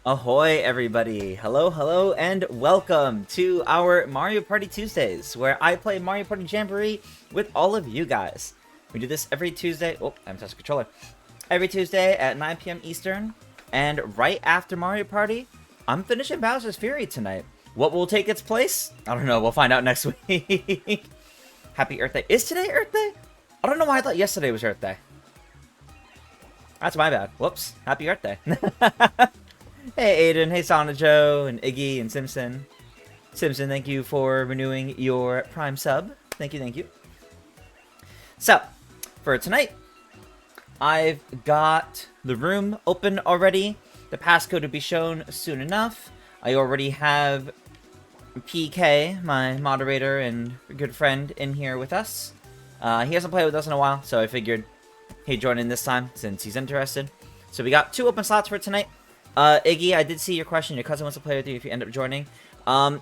Ahoy, everybody! Hello, hello, and welcome to our Mario Party Tuesdays, where I play Mario Party Jamboree with all of you guys. We do this every Tuesday. Oh, I'm touching the controller. Every Tuesday at 9 p.m. Eastern, and right after Mario Party, I'm finishing Bowser's Fury tonight. What will take its place? I don't know. We'll find out next week. Happy Earth Day. Is today Earth Day? I don't know why I thought yesterday was Earth Day. That's my bad. Whoops. Happy Earth Day. Hey Aiden, hey Joe, and Iggy, and Simpson. Simpson, thank you for renewing your Prime sub. Thank you, thank you. So, for tonight, I've got the room open already. The passcode will be shown soon enough. I already have PK, my moderator and good friend, in here with us. He hasn't played with us in a while, so I figured he'd join in this time since he's interested. So we got 2 open slots for tonight. Iggy, I did see your question. Your cousin wants to play with you if you end up joining.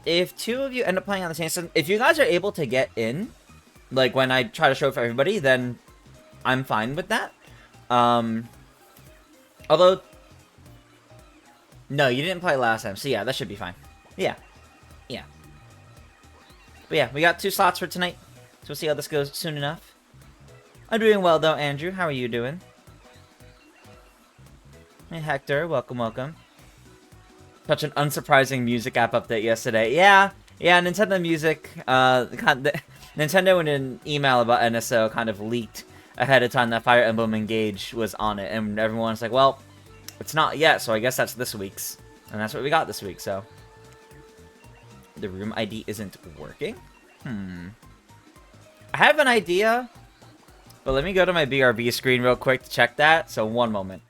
If 2 of you end up playing on the same system, if you guys are able to get in, like when I try to show it for everybody, then I'm fine with that. Although, no, you didn't play last time, so yeah, that should be fine. Yeah. But yeah, we got 2 slots for tonight, so we'll see how this goes soon enough. I'm doing well though, Andrew. How are you doing? Hey Hector, welcome, welcome. Such an unsurprising music app update yesterday. Yeah, Nintendo Music, Nintendo in an email about NSO kind of leaked ahead of time that Fire Emblem Engage was on it, and everyone's like, well, it's not yet, so I guess that's this week's. And that's what we got this week, so. The room ID isn't working? I have an idea, but let me go to my BRB screen real quick to check that, so one moment.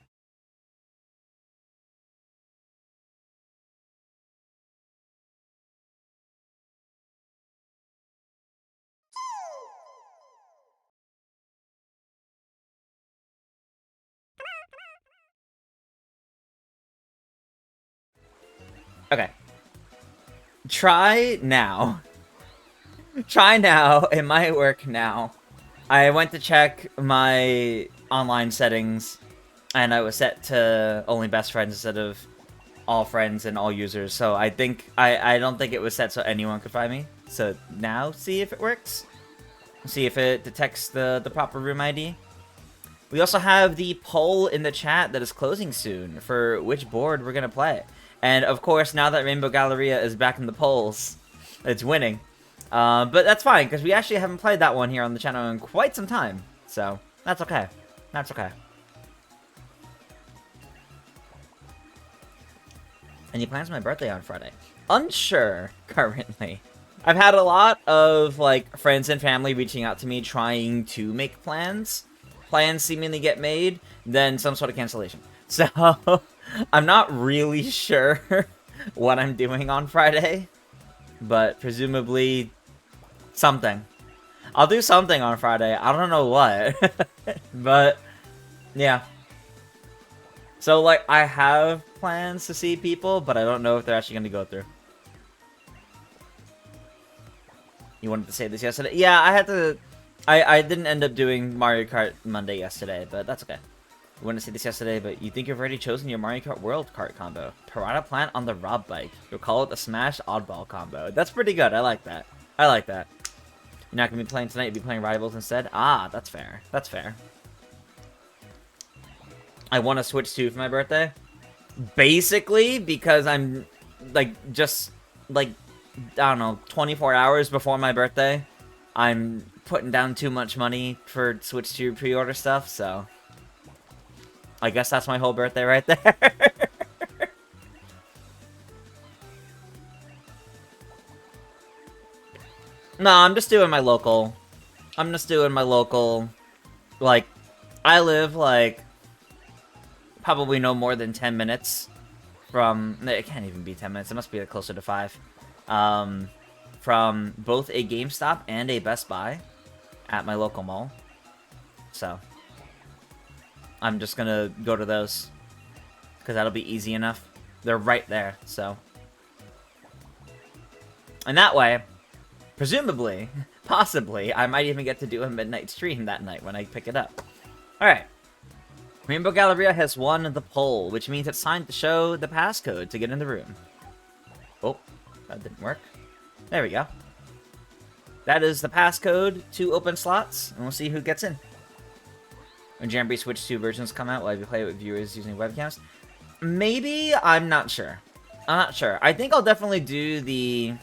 Okay. Try now. Try now. It might work now. I went to check my online settings, and I was set to only best friends instead of all friends and all users. So I think I don't think it was set so anyone could find me. So now see if it works. See if it detects the proper room ID. We also have the poll in the chat that is closing soon for which board we're gonna play. And of course, now that Rainbow Galleria is back in the polls, it's winning. But that's fine, because we actually haven't played that one here on the channel in quite some time. So, that's okay. That's okay. Any plans for my birthday on Friday? Unsure, currently. I've had a lot of, like, friends and family reaching out to me trying to make plans. Plans seemingly get made, then some sort of cancellation. So, I'm not really sure what I'm doing on Friday, but presumably something. I'll do something on Friday. I don't know what, but yeah. So, like, I have plans to see people, but I don't know if they're actually going to go through. You wanted to say this yesterday? Yeah, I had to... I didn't end up doing Mario Kart Monday yesterday, but that's okay. You wanted to say this yesterday, but you think you've already chosen your Mario Kart World Kart combo. Piranha Plant on the Rob Bike. You'll call it the Smash Oddball combo. That's pretty good. I like that. I like that. You're not going to be playing tonight. You'll be playing Rivals instead? Ah, that's fair. That's fair. I want to Switch 2 for my birthday. Basically, because I'm, like, just, like, I don't know, 24 hours before my birthday. I'm putting down too much money for Switch 2 pre-order stuff, so... I guess that's my whole birthday right there. No, I'm just doing my local. Like, I live, like, probably no more than 10 minutes from... It can't even be 10 minutes. It must be closer to 5. From both a GameStop and a Best Buy at my local mall. So... I'm just gonna go to those, because that'll be easy enough. They're right there, so. And that way, presumably, possibly, I might even get to do a midnight stream that night when I pick it up. Alright. Rainbow Galleria has won the poll, which means it's time to show the passcode to get in the room. Oh, that didn't work. There we go. That is the passcode to open slots, and we'll see who gets in. When Jamboree Switch 2 versions come out, will I play with viewers using webcams? Maybe, I'm not sure. I'm not sure. I think I'll definitely do the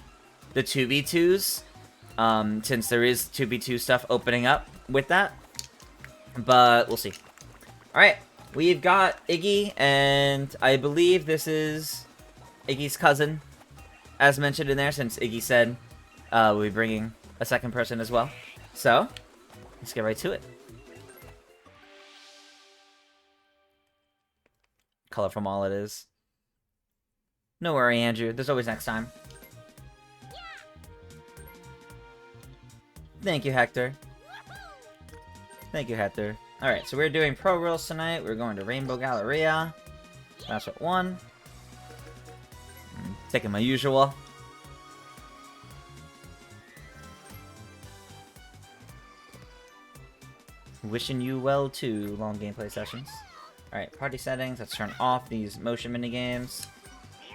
2v2s, since there is 2v2 stuff opening up with that. But we'll see. Alright, we've got Iggy, and I believe this is Iggy's cousin, as mentioned in there, since Iggy said we'll be bringing a second person as well. So, let's get right to it. Colorful mall it is. No worry, Andrew. There's always next time. Thank you, Hector. Thank you, Hector. Alright, so we're doing Pro Rules tonight. We're going to Rainbow Galleria. That's what 1. Taking my usual. Wishing you well too, long gameplay sessions. Alright, party settings. Let's turn off these motion minigames.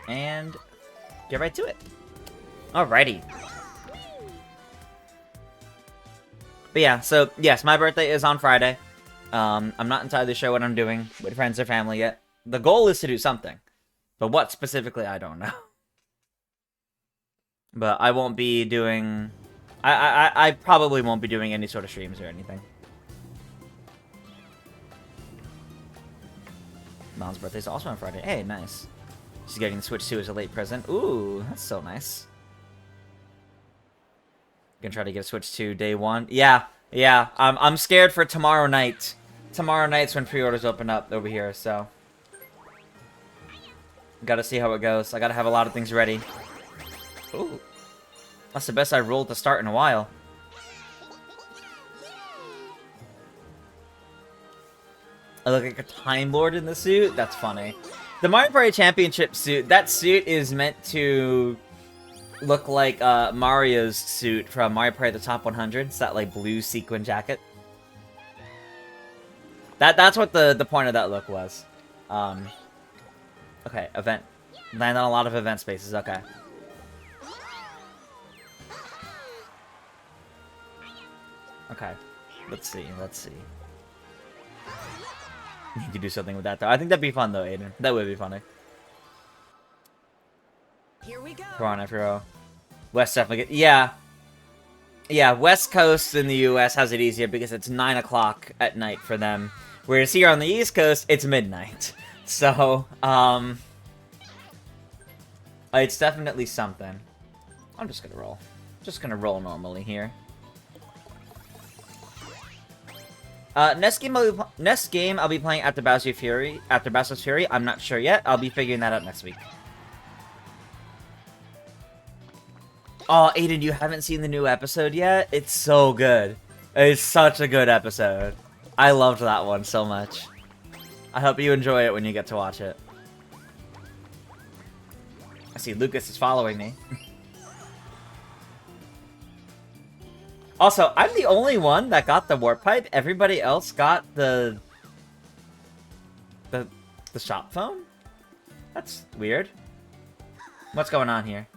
And get right to it. Alrighty. But yeah, so yes, my birthday is on Friday. I'm not entirely sure what I'm doing with friends or family yet. The goal is to do something. But what specifically, I don't know. But I won't be doing... I probably won't be doing any sort of streams or anything. Mom's birthday is also on Friday. Hey, nice. She's getting the Switch 2 as a late present. Ooh, that's so nice. Gonna try to get a Switch 2 day 1. Yeah. I'm scared for tomorrow night. Tomorrow night's when pre-orders open up over here, so... Gotta see how it goes. I gotta have a lot of things ready. Ooh. That's the best I rolled to start in a while. I look like a Time Lord in the suit? That's funny. The Mario Party Championship suit, that suit is meant to look like Mario's suit from Mario Party the Top 100. It's that like blue sequin jacket. That's what the point of that look was. Okay, event. Land on a lot of event spaces, okay. Okay, let's see. Need to do something with that though. I think that'd be fun though, Aiden. That would be funny. Here we go. Come on, F-Hero. West definitely get... Yeah, West Coast in the US has it easier because it's 9 o'clock at night for them. Whereas here on the East Coast, it's midnight. So, it's definitely something. I'm just gonna roll. Just gonna roll normally here. Next game I'll be playing after Bowser's Fury. I'm not sure yet. I'll be figuring that out next week. Oh, Aiden, you haven't seen the new episode yet? It's so good. It's such a good episode. I loved that one so much. I hope you enjoy it when you get to watch it. I see Lucas is following me. Also, I'm the only one that got the warp pipe. Everybody else got the shop phone? That's weird. What's going on here?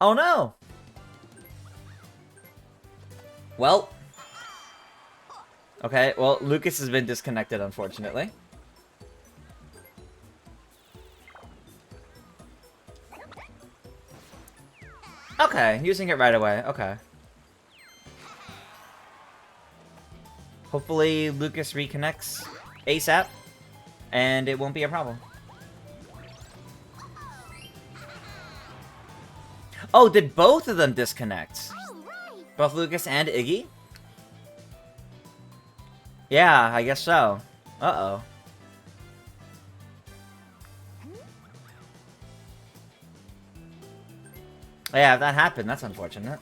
Oh no! Well. Okay, well, Lucas has been disconnected, unfortunately. Okay, using it right away. Okay. Hopefully Lucas reconnects ASAP, and it won't be a problem. Oh, did both of them disconnect? Both Lucas and Iggy? Yeah, I guess so. Uh-oh. Yeah, if that happened, that's unfortunate.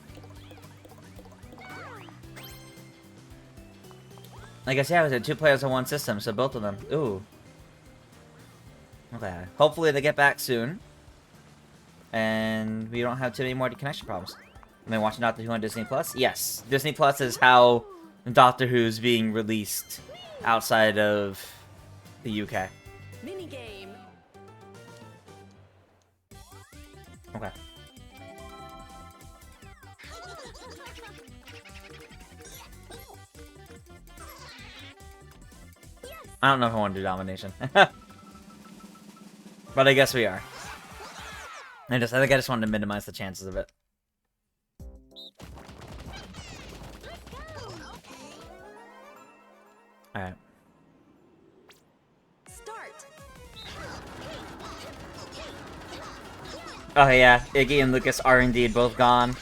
I guess, yeah, it was 2 players on 1 system, so both of them. Ooh. Okay. Hopefully they get back soon. And we don't have too many more connection problems. Am I watching Doctor Who on Disney Plus? Yes. Disney Plus is how Doctor Who's being released outside of the UK. Minigame. Okay. I don't know if I want to do domination. But I guess we are. I think I just wanted to minimize the chances of it. Alright. Start. Oh yeah, Iggy and Lucas are indeed both gone.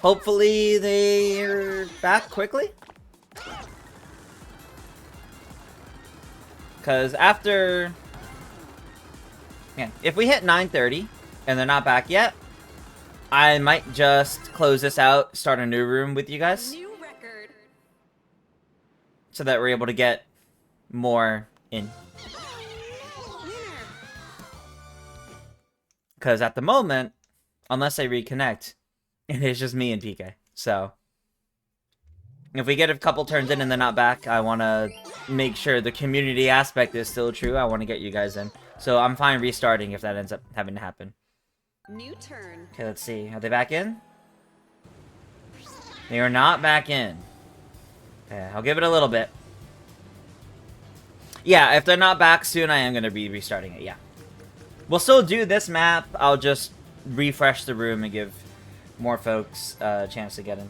Hopefully they're back quickly. Because after... Yeah, if we hit 9:30 and they're not back yet, I might just close this out, start a new room with you guys. New record. So that we're able to get more in. Because at the moment, unless I reconnect, it is just me and PK. So, if we get a couple turns in and they're not back, I want to make sure the community aspect is still true. I want to get you guys in. So I'm fine restarting if that ends up having to happen. New turn. Okay, let's see. Are they back in? They are not back in. Okay, I'll give it a little bit. Yeah, if they're not back soon, I am going to be restarting it, yeah. We'll still do this map. I'll just refresh the room and give more folks a chance to get in.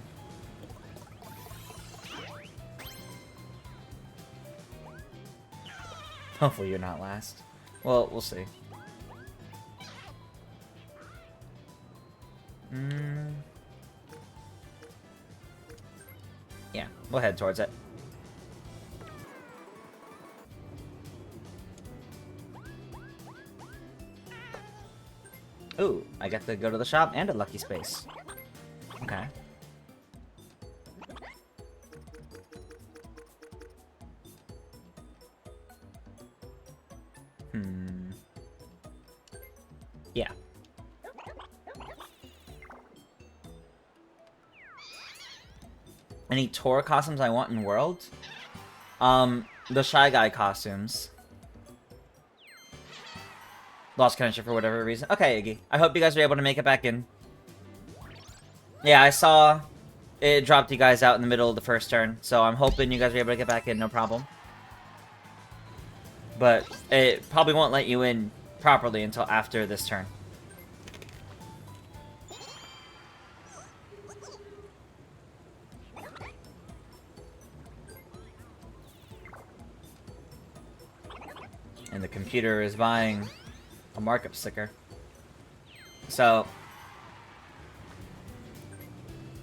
Hopefully you're not last. Well, we'll see. Yeah, we'll head towards it. Ooh, I get to go to the shop and a lucky space. Okay. Yeah. Any tour costumes I want in World? The Shy Guy costumes. Lost connection for whatever reason. Okay, Iggy. I hope you guys are able to make it back in. Yeah, I saw it dropped you guys out in the middle of the first turn, so I'm hoping you guys are able to get back in, no problem. But it probably won't let you in properly until after this turn. And the computer is buying a markup sticker. So,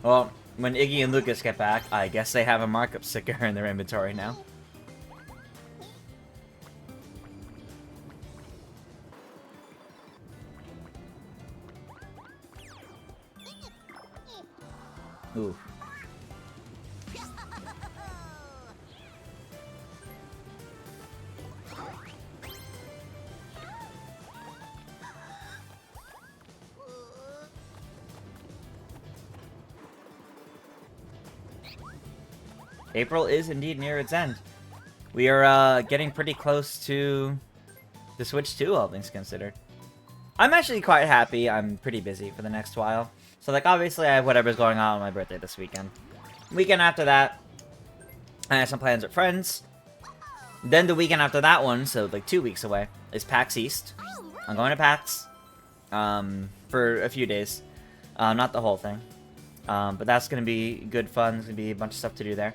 well, when Iggy and Lucas get back, I guess they have a markup sticker in their inventory now. Ooh. April is indeed near its end. We are getting pretty close to the Switch 2, all things considered. I'm actually quite happy. I'm pretty busy for the next while. So, like, obviously I have whatever's going on my birthday this weekend. Weekend after that, I have some plans with friends. Then the weekend after that one, so like 2 weeks away, is PAX East. I'm going to PAX for a few days. Not the whole thing. But that's going to be good fun. There's going to be a bunch of stuff to do there.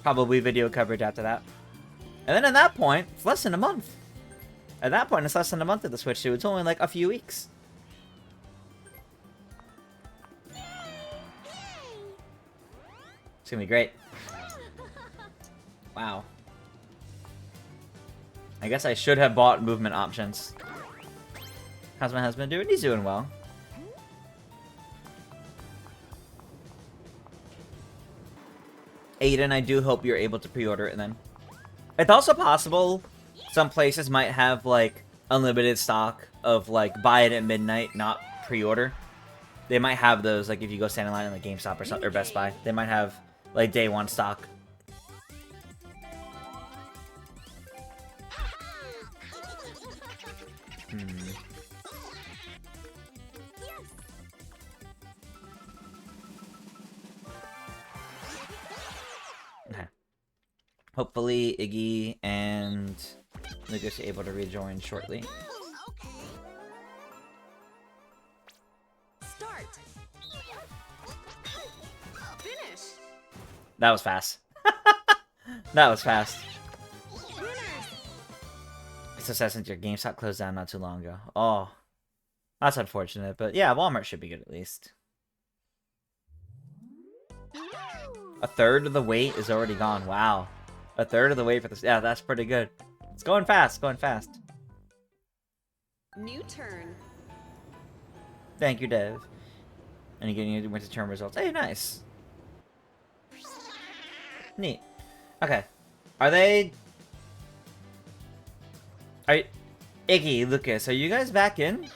Probably video coverage after that. And then at that point, it's less than a month. At that point, it's less than a month of the Switch 2. It's only like a few weeks. It's gonna be great. Wow. I guess I should have bought movement options. How's my husband doing? He's doing well. Aiden, I do hope you're able to pre-order it then. It's also possible some places might have, like, unlimited stock of, like, buy it at midnight, not pre-order. They might have those, like, if you go stand in line in the GameStop or something, or Best Buy. They might have, like, day one stock. Okay. Hopefully, Iggy and Lucas are able to rejoin shortly. Start. Finish. That was fast. That was fast. Winners. It's so sad since your GameStop closed down not too long ago. Oh, that's unfortunate, but yeah, Walmart should be good at least. A third of the weight is already gone. Wow. A third of the weight for this. Yeah, that's pretty good. It's going fast, going fast. New turn. Thank you, Dev. And you're getting your winter term results. Hey, nice. Neat. Okay. Are they... Iggy, Lucas, are you guys back in?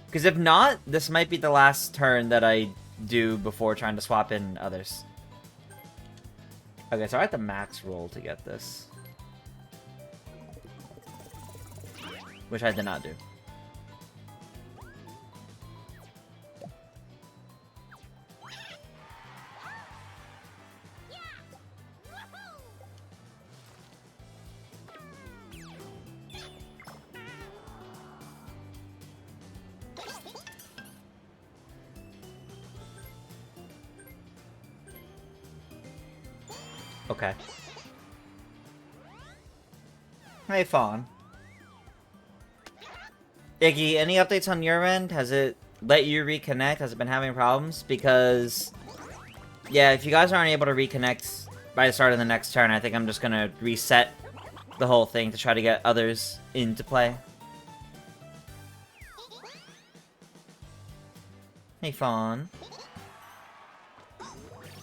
Because if not, this might be the last turn that I do before trying to swap in others. Okay, so I have to max roll to get this. Which I did not do. Okay. Hey, Fawn. Iggy, any updates on your end? Has it let you reconnect? Has it been having problems? Because, yeah, if you guys aren't able to reconnect by the start of the next turn, I think I'm just gonna reset the whole thing to try to get others into play. Hey, Fawn. You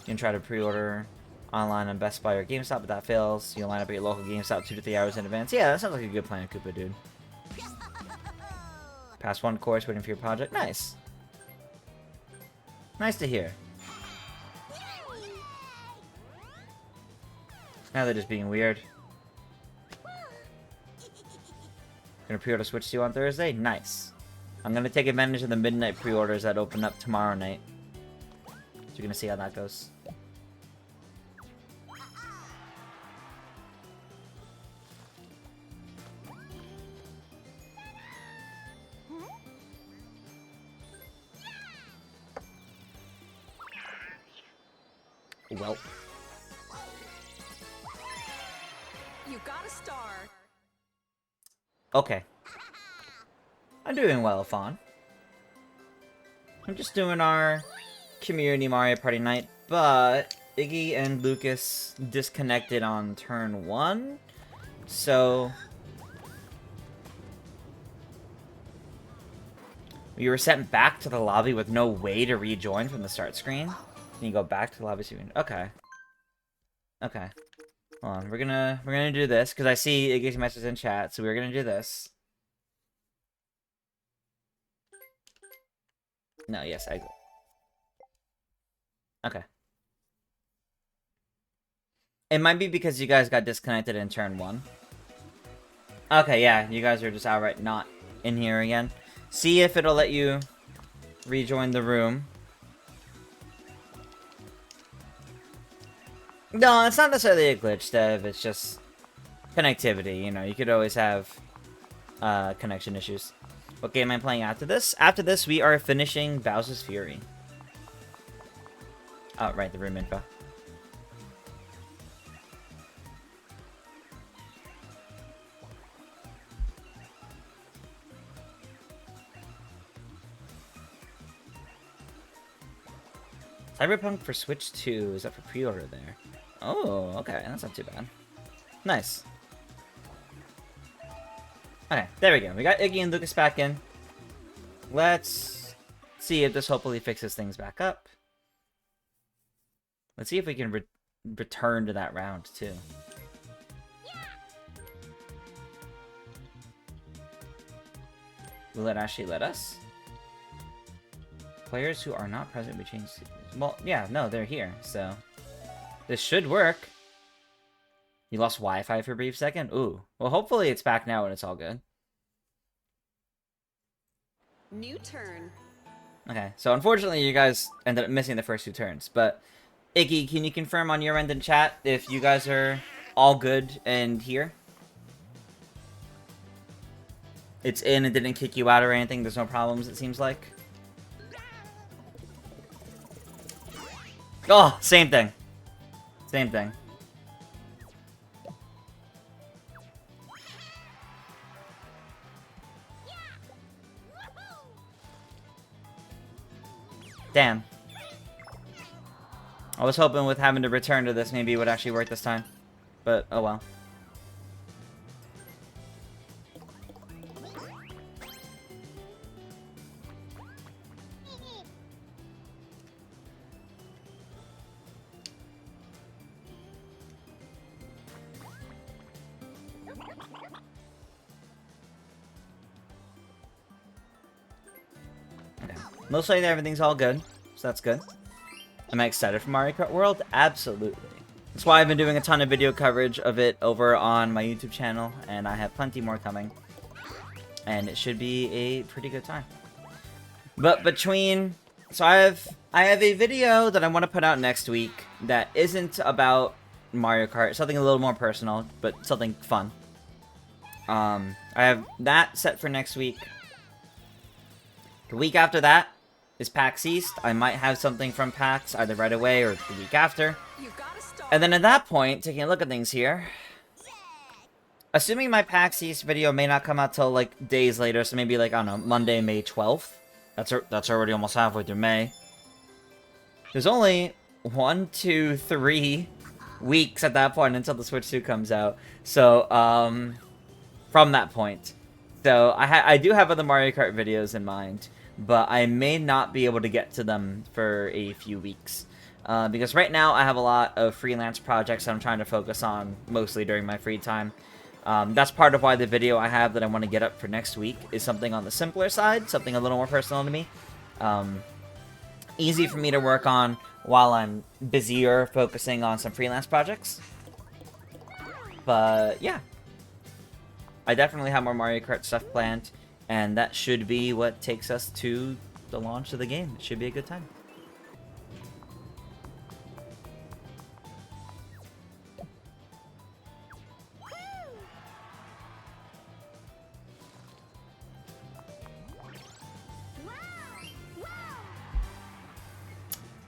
can try to pre-order online on Best Buy or GameStop, but that fails. You'll line up at your local GameStop 2 to 3 hours in advance. Yeah, that sounds like a good plan, Koopa dude. Pass one course, waiting for your project. Nice. Nice to hear. Now they're just being weird. Gonna pre-order Switch 2 on Thursday? Nice. I'm gonna take advantage of the midnight pre-orders that open up tomorrow night. So you're gonna see how that goes. Well. You got a star. Okay. I'm doing well, Fawn. I'm just doing our community Mario Party night, but Iggy and Lucas disconnected on turn 1, so... we were sent back to the lobby with no way to rejoin from the start screen. Can you go back to the lobby? Okay. Okay. Hold on. We're gonna do this because I see Iggy's message in chat, so we're gonna do this. No, yes, exit. Okay. It might be because you guys got disconnected in turn 1. Okay, yeah, you guys are just outright not in here again. See if it'll let you rejoin the room. No, it's not necessarily a glitch, Dev. It's just connectivity, you know. You could always have connection issues. What game am I playing after this? After this, we are finishing Bowser's Fury. Oh, right, the room info. Cyberpunk for Switch 2 is up for pre-order there. Oh, okay, that's not too bad. Nice. Okay, there we go. We got Iggy and Lucas back in. Let's see if this hopefully fixes things back up. Let's see if we can return to that round, too. Will it actually let us? Players who are not present, we change... Well, yeah, no, they're here, so... This should work. You lost Wi-Fi for a brief second? Ooh. Well, hopefully it's back now and it's all good. New turn. Okay, so unfortunately you guys ended up missing the first 2 turns, but... Iggy, can you confirm on your end in chat if you guys are all good and here? It's in and didn't kick you out or anything? There's no problems, it seems like? Oh, same thing. Same thing. Damn. I was hoping with having to return to this, maybe it would actually work this time. But, oh well. Okay. Most likely everything's all good, so that's good. Am I excited for Mario Kart World? Absolutely. That's why I've been doing a ton of video coverage of it over on my YouTube channel, and I have plenty more coming. And it should be a pretty good time. But between... So I have a video that I want to put out next week that isn't about Mario Kart. Something a little more personal, but something fun. I have that set for next week. The week after that is PAX East. I might have something from PAX either right away or the week after. And then at that point, taking a look at things here, assuming my PAX East video may not come out till like days later, so maybe like, I don't know, Monday, May 12th. That's already almost halfway through May. There's only 1, 2, 3 weeks at that point until the Switch 2 comes out. So, from that point. So, I do have other Mario Kart videos in mind, but I may not be able to get to them for a few weeks. Because right now I have a lot of freelance projects that I'm trying to focus on mostly during my free time. That's part of why the video I have that I want to get up for next week is something on the simpler side, something a little more personal to me. Easy for me to work on while I'm busier focusing on some freelance projects. But yeah, I definitely have more Mario Kart stuff planned, and that should be what takes us to the launch of the game. It should be a good time.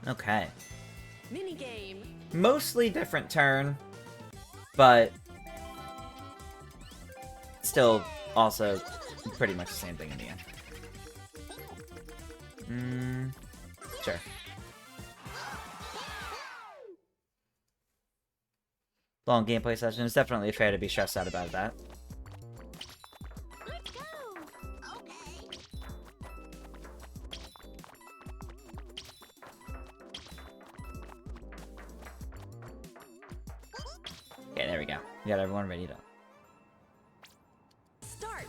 Okay. Minigame. Mostly different turn, but still also pretty much the same thing in the end. Sure. Long gameplay session. It's definitely fair to be stressed out about that. Okay, there we go. We got everyone ready to... Start.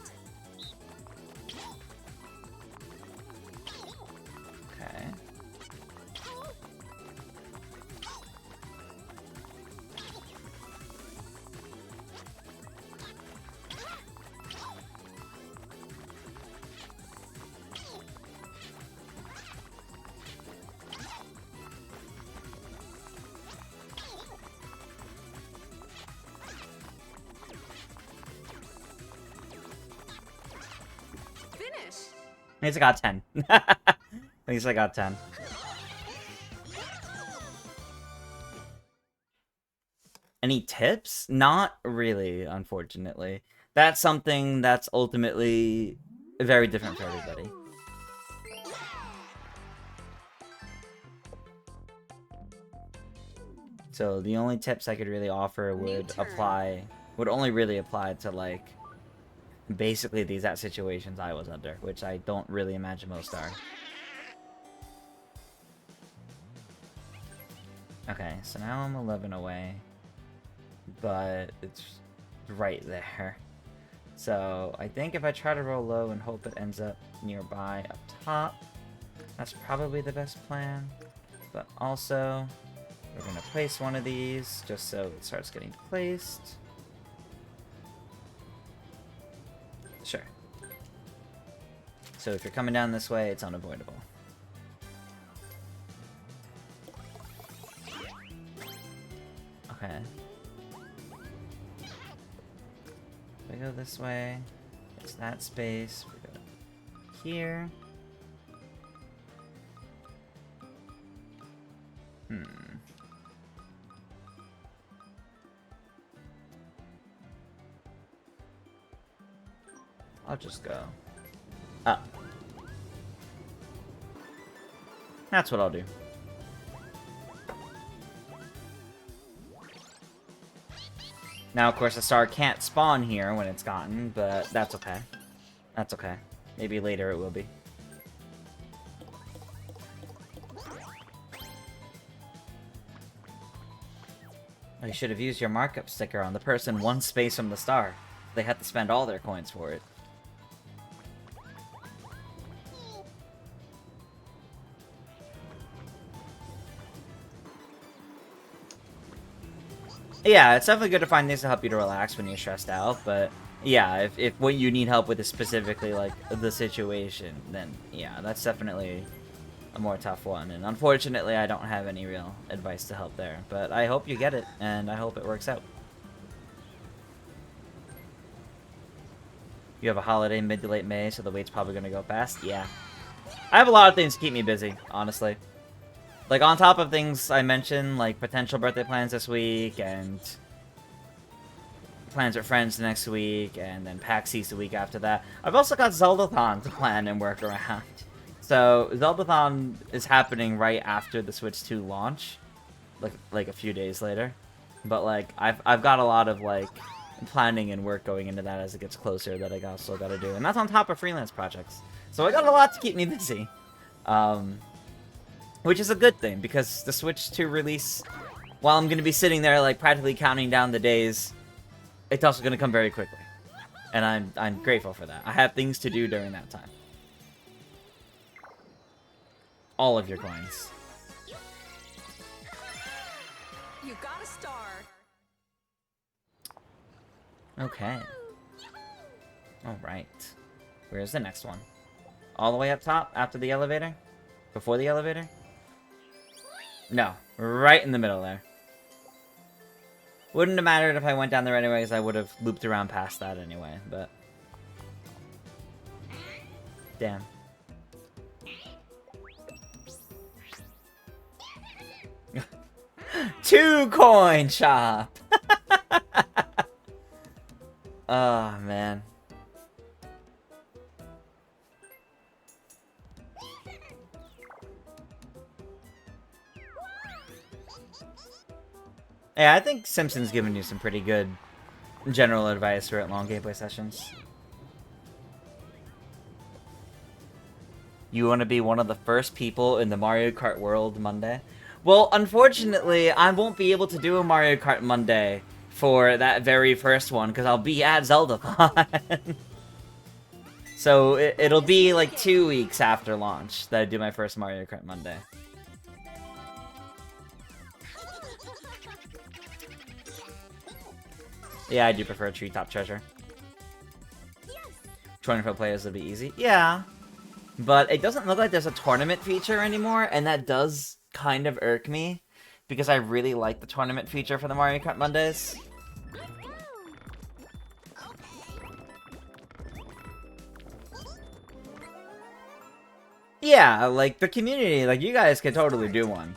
Okay. Finish. At least I got 10. At least I got 10. Any tips? Not really, unfortunately. That's something that's ultimately very different for everybody. So the only tips I could really offer would only really apply to like basically the exact situations I was under, which I don't really imagine most are. Okay, so now I'm 11 away, but it's right there. So I think if I try to roll low and hope it ends up nearby up top, That's probably the best plan. But also, we're gonna place one of these just so it starts getting placed. Sure. So if you're coming down this way, it's unavoidable. Okay. We go this way. It's that space. We go here. I'll just go up. That's what I'll do. Now, of course, the star can't spawn here when it's gotten, but that's okay. That's okay. Maybe later it will be. Oh, you should have used your markup sticker on the person one space from the star. They had to spend all their coins for it. Yeah, it's definitely good to find things to help you to relax when you're stressed out, but yeah, if what you need help with is specifically, like, the situation, then yeah, that's definitely a more tough one, and unfortunately I don't have any real advice to help there, but I hope you get it, and I hope it works out. You have a holiday mid to late May, so the wait's probably gonna go fast? Yeah. I have a lot of things to keep me busy, honestly. Like, on top of things I mentioned, like potential birthday plans this week, and plans with friends next week, and then PAX East the week after that, I've also got Zeldathon to plan and work around. So, Zeldathon is happening right after the Switch 2 launch, like a few days later. But, like, I've got a lot of, like, planning and work going into that as it gets closer that I still gotta do. And that's on top of freelance projects. So I got a lot to keep me busy. Which is a good thing, because the Switch 2 release, while I'm going to be sitting there, like, practically counting down the days, it's also going to come very quickly. And I'm grateful for that. I have things to do during that time. All of your coins. You got a star. Okay. Alright. Where's the next one? All the way up top, after the elevator? Before the elevator? No, right in the middle there. Wouldn't have mattered if I went down there anyways, I would have looped around past that anyway, but... Damn. Two coin shop! Oh, man. Yeah, I think Simpson's given you some pretty good general advice for long gameplay sessions. You want to be one of the first people in the Mario Kart world Monday? Well, unfortunately, I won't be able to do a Mario Kart Monday for that very first one, because I'll be at Zeldathon. So it'll be like 2 weeks after launch that I do my first Mario Kart Monday. Yeah, I do prefer Treetop Treasure. 24 players would be easy. Yeah. But it doesn't look like there's a tournament feature anymore, and that does kind of irk me, because I really like the tournament feature for the Mario Kart Mondays. Yeah, like, the community, like, you guys can totally do one.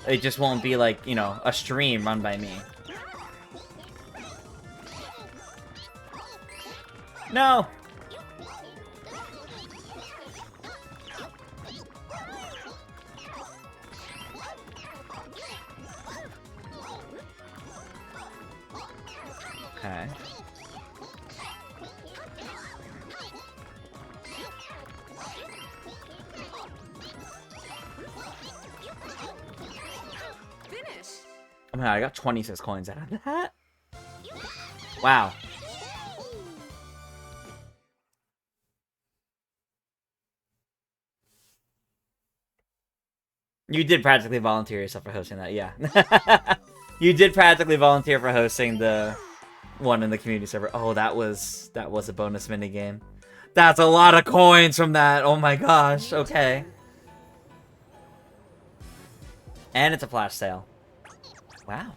It just won't be, like, you know, a stream run by me. No! Okay. Finish. Oh my god, I got 26 coins out of that? Wow. You did practically volunteer yourself for hosting that, yeah. You did practically volunteer for hosting the one in the community server. Oh, that was a bonus minigame. That's a lot of coins from that. Oh my gosh. Okay. And it's a flash sale. Wow.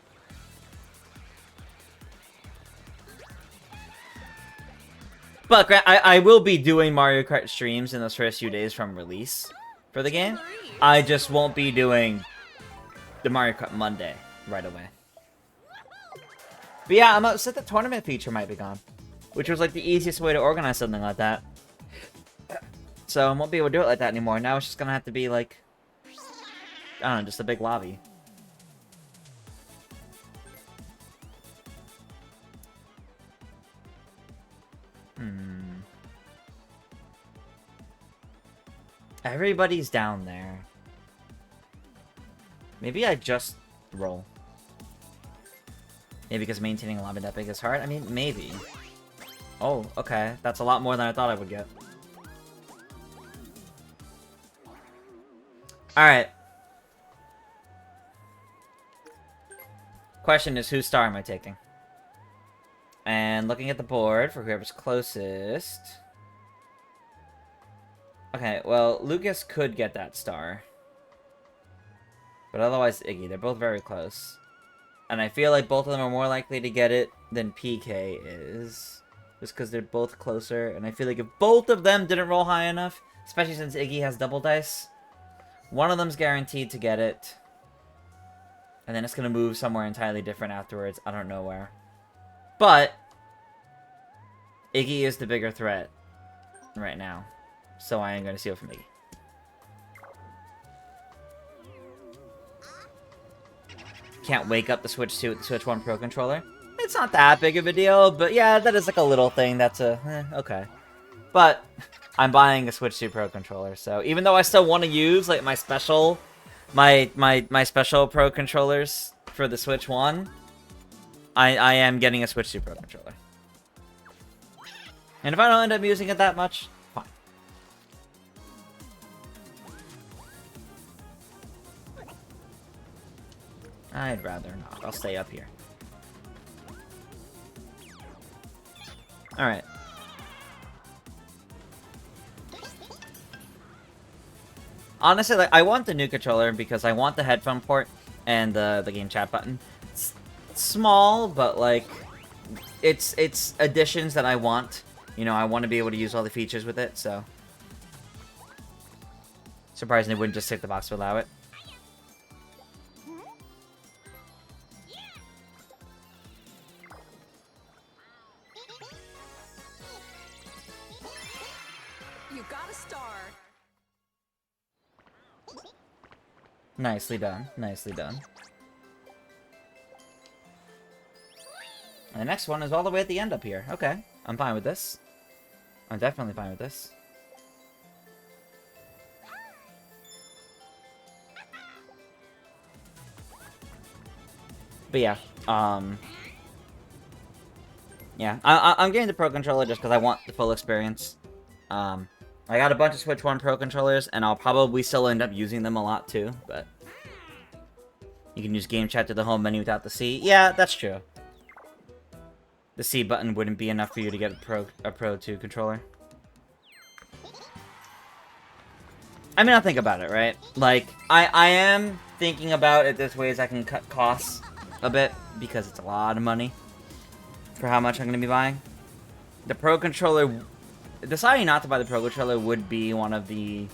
But I will be doing Mario Kart streams in those first few days from release for the game. I just won't be doing the Mario Kart Monday right away. But yeah, I'm upset the tournament feature might be gone. Which was like the easiest way to organize something like that. So I won't be able to do it like that anymore. Now it's just gonna have to be like, I don't know, just a big lobby. Everybody's down there. Maybe I just roll. Maybe because maintaining a lobby that big is hard? I mean, maybe. Oh, okay. That's a lot more than I thought I would get. Alright. Question is, whose star am I taking? And looking at the board for whoever's closest... Okay, well, Lucas could get that star. But otherwise, Iggy. They're both very close. And I feel like both of them are more likely to get it than PK is. Just because they're both closer. And I feel like if both of them didn't roll high enough, especially since Iggy has double dice, one of them's guaranteed to get it. And then it's going to move somewhere entirely different afterwards. I don't know where. But Iggy is the bigger threat right now. So I am going to steal from Iggy. Can't wake up the Switch 2 with the Switch 1 Pro Controller. It's not that big of a deal, but yeah, that is like a little thing that's okay. But I'm buying a Switch 2 Pro Controller, so even though I still want to use like my special Pro Controllers for the Switch 1, I am getting a Switch 2 Pro Controller. And if I don't end up using it that much, fine. I'd rather not. I'll stay up here. Alright. Honestly, like, I want the new controller because I want the headphone port and the game chat button. It's small, but like, it's additions that I want. You know, I want to be able to use all the features with it, so. Surprising they wouldn't just tick the box to allow it. You got a star. Nicely done. Nicely done. And the next one is all the way at the end up here. Okay. I'm fine with this. I'm definitely fine with this. But yeah. Yeah. I'm getting the Pro Controller just because I want the full experience. I got a bunch of Switch 1 Pro Controllers, and I'll probably still end up using them a lot too, but... You can use game chat to the home menu without the C. Yeah, that's true. The C button wouldn't be enough for you to get a Pro 2 controller. I mean, I'll think about it, right? Like, I am thinking about it this way as I can cut costs a bit, because it's a lot of money for how much I'm going to be buying. The Pro Controller... Deciding not to buy the Pro Controller would be one of the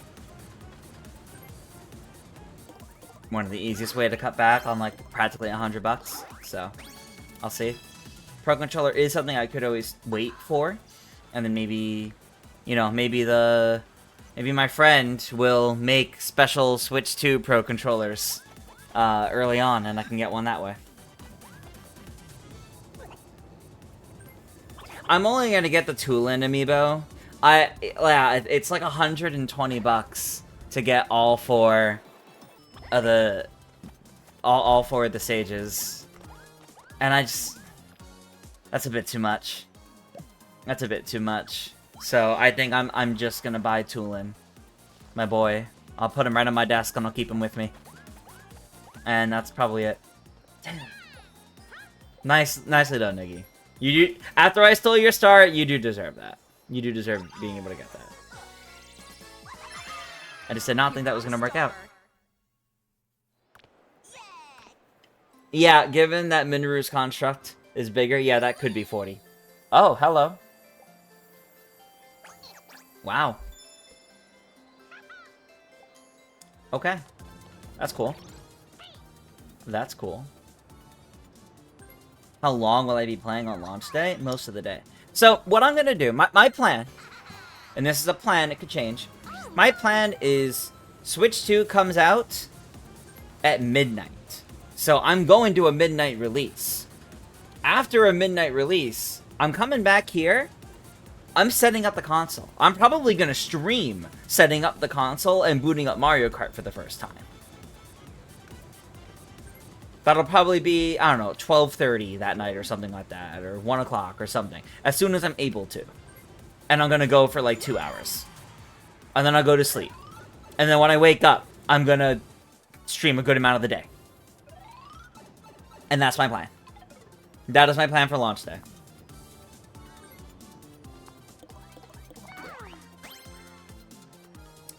easiest way to cut back on, like, practically $100. So, I'll see. Pro Controller is something I could always wait for. And then maybe, you know, maybe my friend will make special Switch 2 Pro Controllers early on, and I can get one that way. I'm only gonna get the Tulin amiibo. Yeah, it's like $120 to get all four of the all four of the stages, and that's a bit too much. That's a bit too much. So I think I'm just gonna buy Tulin, my boy. I'll put him right on my desk and I'll keep him with me. And that's probably it. Damn. Nicely done, Niggy. You do, after I stole your star, you do deserve that. You do deserve being able to get that. I just did not think that was going to work out. Yeah, given that Minru's construct is bigger, yeah, that could be 40. Oh, hello. Wow. Okay. That's cool. That's cool. How long will I be playing on launch day? Most of the day. So, what I'm going to do, my plan, and this is a plan, it could change. My plan is Switch 2 comes out at midnight. So, I'm going to a midnight release. After a midnight release, I'm coming back here. I'm setting up the console. I'm probably going to stream setting up the console and booting up Mario Kart for the first time. That'll probably be, I don't know, 12:30 that night or something like that, or 1 o'clock or something, as soon as I'm able to. And I'm gonna go for like 2 hours. And then I'll go to sleep. And then when I wake up, I'm gonna stream a good amount of the day. And that's my plan. That is my plan for launch day.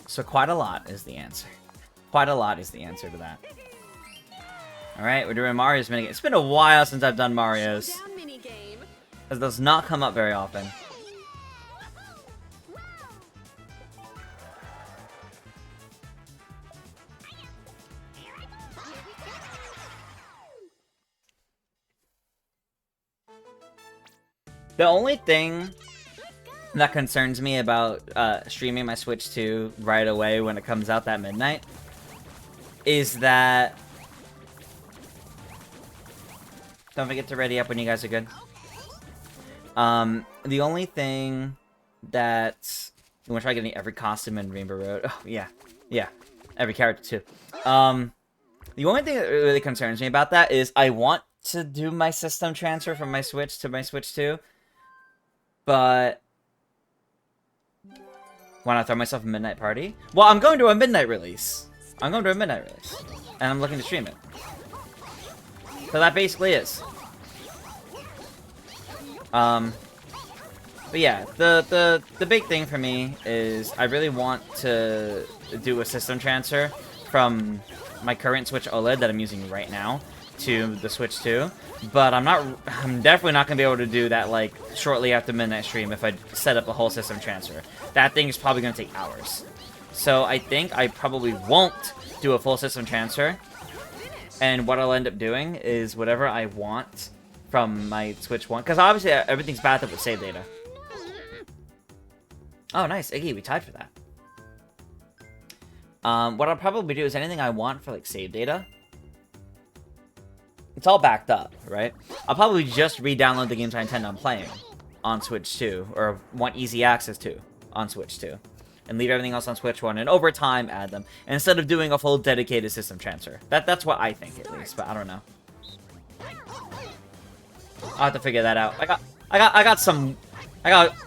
So quite a lot is the answer. Quite a lot is the answer to that. Alright, we're doing Mario's minigame. It's been a while since I've done Mario's. This does not come up very often. The only thing that concerns me about streaming my Switch 2 right away when it comes out that midnight is that... Don't forget to ready up when you guys are good. The only thing that... I'm gonna try getting every costume in Rainbow Road. Oh, yeah. Yeah. Every character, too. The only thing that really concerns me about that is I want to do my system transfer from my Switch to my Switch 2. But... Why not throw myself a midnight party? Well, I'm going to a midnight release. I'm going to a midnight release. And I'm looking to stream it. So that basically is. But yeah, the big thing for me is I really want to do a system transfer from my current Switch OLED that I'm using right now to the Switch 2. But I'm definitely not gonna be able to do that like shortly after midnight stream if I set up a whole system transfer. That thing is probably gonna take hours. So I think I probably won't do a full system transfer. And what I'll end up doing is whatever I want from my Switch 1. Because obviously everything's backed up with save data. Oh, nice. Iggy, we tied for that. What I'll probably do is anything I want for like save data. It's all backed up, right? I'll probably just re-download the games I intend on playing on Switch 2. Or want easy access to on Switch 2. And leave everything else on Switch 1, and over time add them, instead of doing a full dedicated system transfer. That's what I think, at least, but I don't know. I'll have to figure that out. I got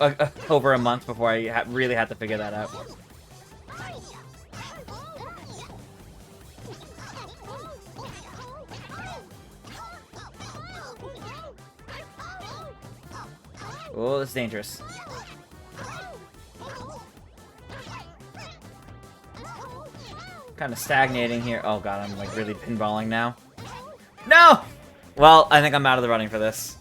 over a month before I really had to figure that out. Oh, this is dangerous. Kind of stagnating here. Oh god, I'm like really pinballing now. No! Well, I think I'm out of the running for this.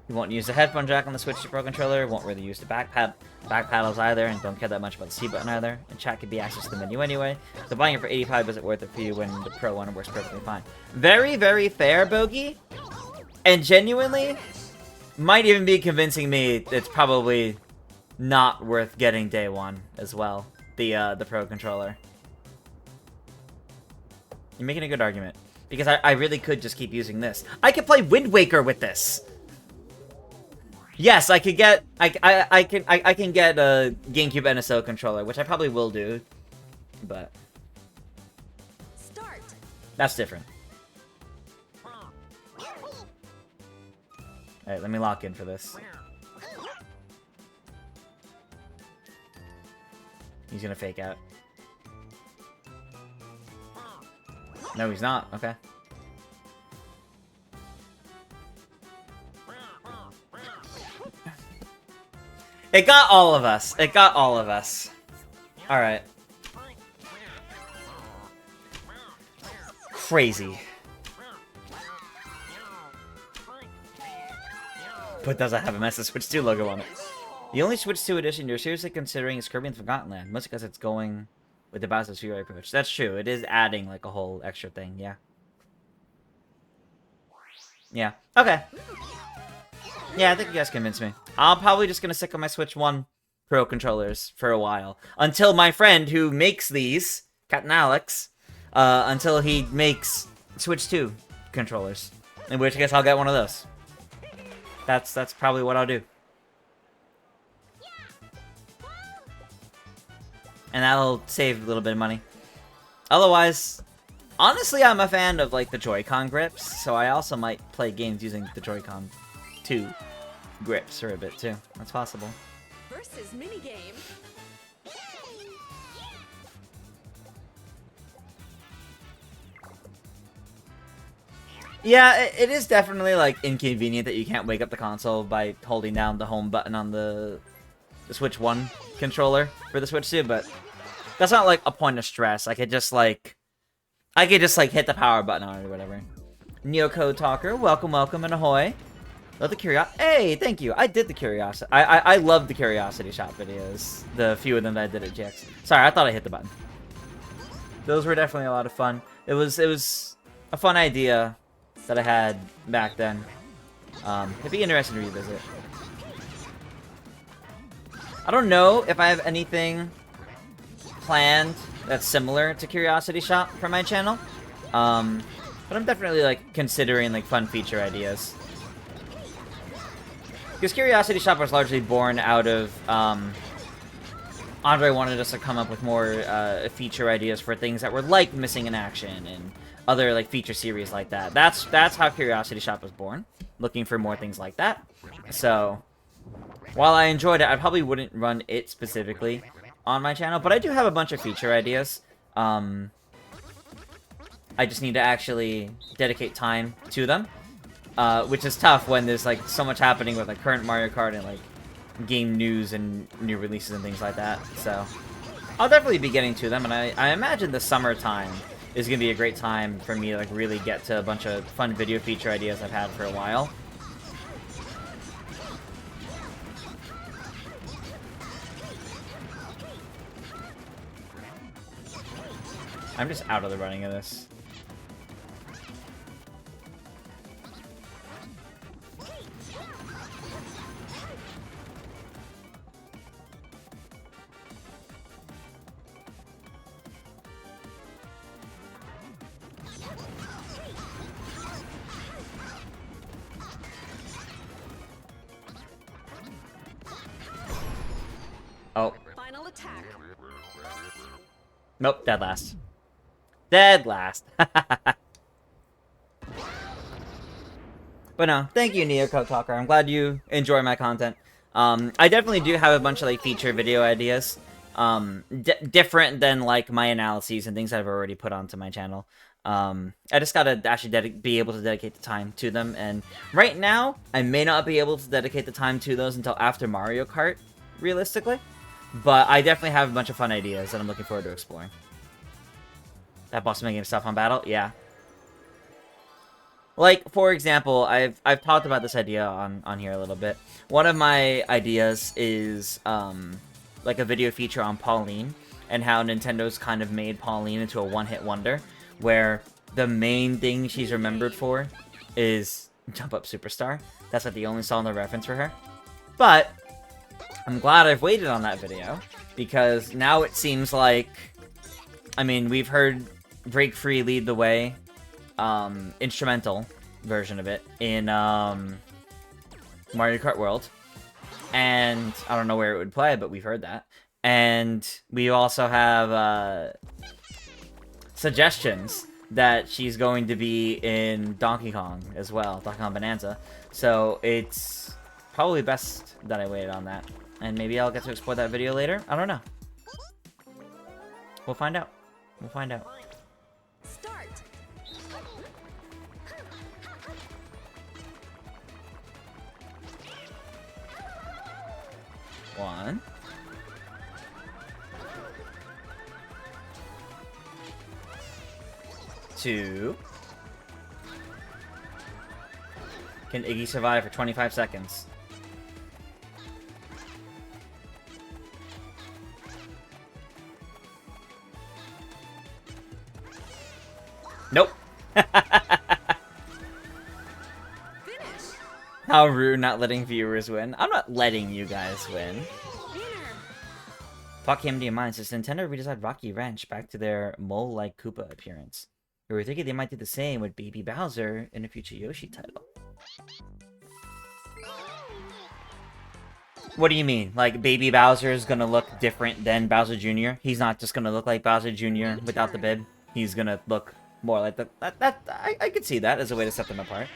You won't use the headphone jack on the Switch Pro controller, won't really use the back paddles either, and don't care that much about the C button either. And chat can be accessed to the menu anyway. So buying it for 85 isn't worth it for you when the Pro one works perfectly fine. Very, very fair, Bogey. And genuinely, might even be convincing me it's probably not worth getting day one as well. The Pro controller. You're making a good argument. Because I really could just keep using this. I could play Wind Waker with this! Yes, I could get I can get a GameCube NSO controller, which I probably will do, but Start. That's different. Alright, let me lock in for this. He's gonna fake out. No, he's not. Okay. It got all of us. It got all of us. Alright. Crazy. But doesn't have a Master Switch 2 logo on it. The only Switch 2 edition you're seriously considering is Kirby and the Forgotten Land, mostly because it's going with the Bowser's Fury approach. That's true. It is adding like a whole extra thing. Yeah. Yeah. Okay. Yeah, I think you guys convinced me. I'm probably just gonna stick on my Switch 1 Pro controllers for a while until my friend who makes these, Captain Alex, until he makes Switch 2 controllers. In which case, I'll get one of those. That's probably what I'll do. And that'll save a little bit of money. Otherwise, honestly, I'm a fan of like the Joy-Con grips, so I also might play games using the Joy-Con 2 grips for a bit too. That's possible. Versus minigame. Yeah, it is definitely like inconvenient that you can't wake up the console by holding down the home button on the Switch 1 controller for the Switch 2, but that's not like a point of stress. I could just like hit the power button on it or whatever. Neocode Talker, welcome, welcome, and ahoy. Love the curiosity. Hey, thank you. I did the curiosity. I love the curiosity shop videos. The few of them that I did at GX. Sorry, I thought I hit the button. Those were definitely a lot of fun. It was a fun idea that I had back then. It'd be interesting to revisit. I don't know if I have anything planned that's similar to Curiosity Shop for my channel. But I'm definitely like considering like fun feature ideas. Because Curiosity Shop was largely born out of Andre wanted us to come up with more feature ideas for things that were like Missing in Action and other like feature series like that. That's how Curiosity Shop was born. Looking for more things like that. So while I enjoyed it, I probably wouldn't run it specifically on my channel, but I do have a bunch of feature ideas. I just need to actually dedicate time to them, which is tough when there's like so much happening with like current Mario Kart and like game news and new releases and things like that. So I'll definitely be getting to them, and I imagine the summertime is gonna be a great time for me to like really get to a bunch of fun video feature ideas I've had for a while. I'm just out of the running of this. Oh. Final attack. Nope, dead last. Dead last. But no, thank you, Neocode Talker. I'm glad you enjoy my content. I definitely do have a bunch of like feature video ideas. Different than like my analyses and things I've already put onto my channel. I just gotta actually be able to dedicate the time to them. And right now, I may not be able to dedicate the time to those until after Mario Kart, realistically. But I definitely have a bunch of fun ideas that I'm looking forward to exploring. That boss making stuff on battle? Yeah. Like, for example, I've talked about this idea on here a little bit. One of my ideas is, like a video feature on Pauline, and how Nintendo's kind of made Pauline into a one-hit wonder, where the main thing she's remembered for is Jump Up Superstar. That's like the only song they reference for her. But I'm glad I've waited on that video, because now it seems like, I mean, we've heard Break Free Lead the Way, instrumental version of it in Mario Kart World, and I don't know where it would play, but we've heard that. And we also have suggestions that she's going to be in Donkey Kong as well, Donkey Kong Bonanza. So it's probably best that I waited on that. And maybe I'll get to explore that video later. I don't know. We'll find out. We'll find out. Start. One. Two. Can Iggy survive for 25 seconds? Nope. Finish. How rude, not letting viewers win. I'm not letting you guys win. Winner. Talk MD Mind says Nintendo redesigned Rocky Ranch back to their mole-like Koopa appearance. We were thinking they might do the same with Baby Bowser in a future Yoshi title. What do you mean? Like, Baby Bowser is gonna look different than Bowser Jr.? He's not just gonna look like Bowser Jr. without the bib. He's gonna look more like the... I could see that as a way to set them apart.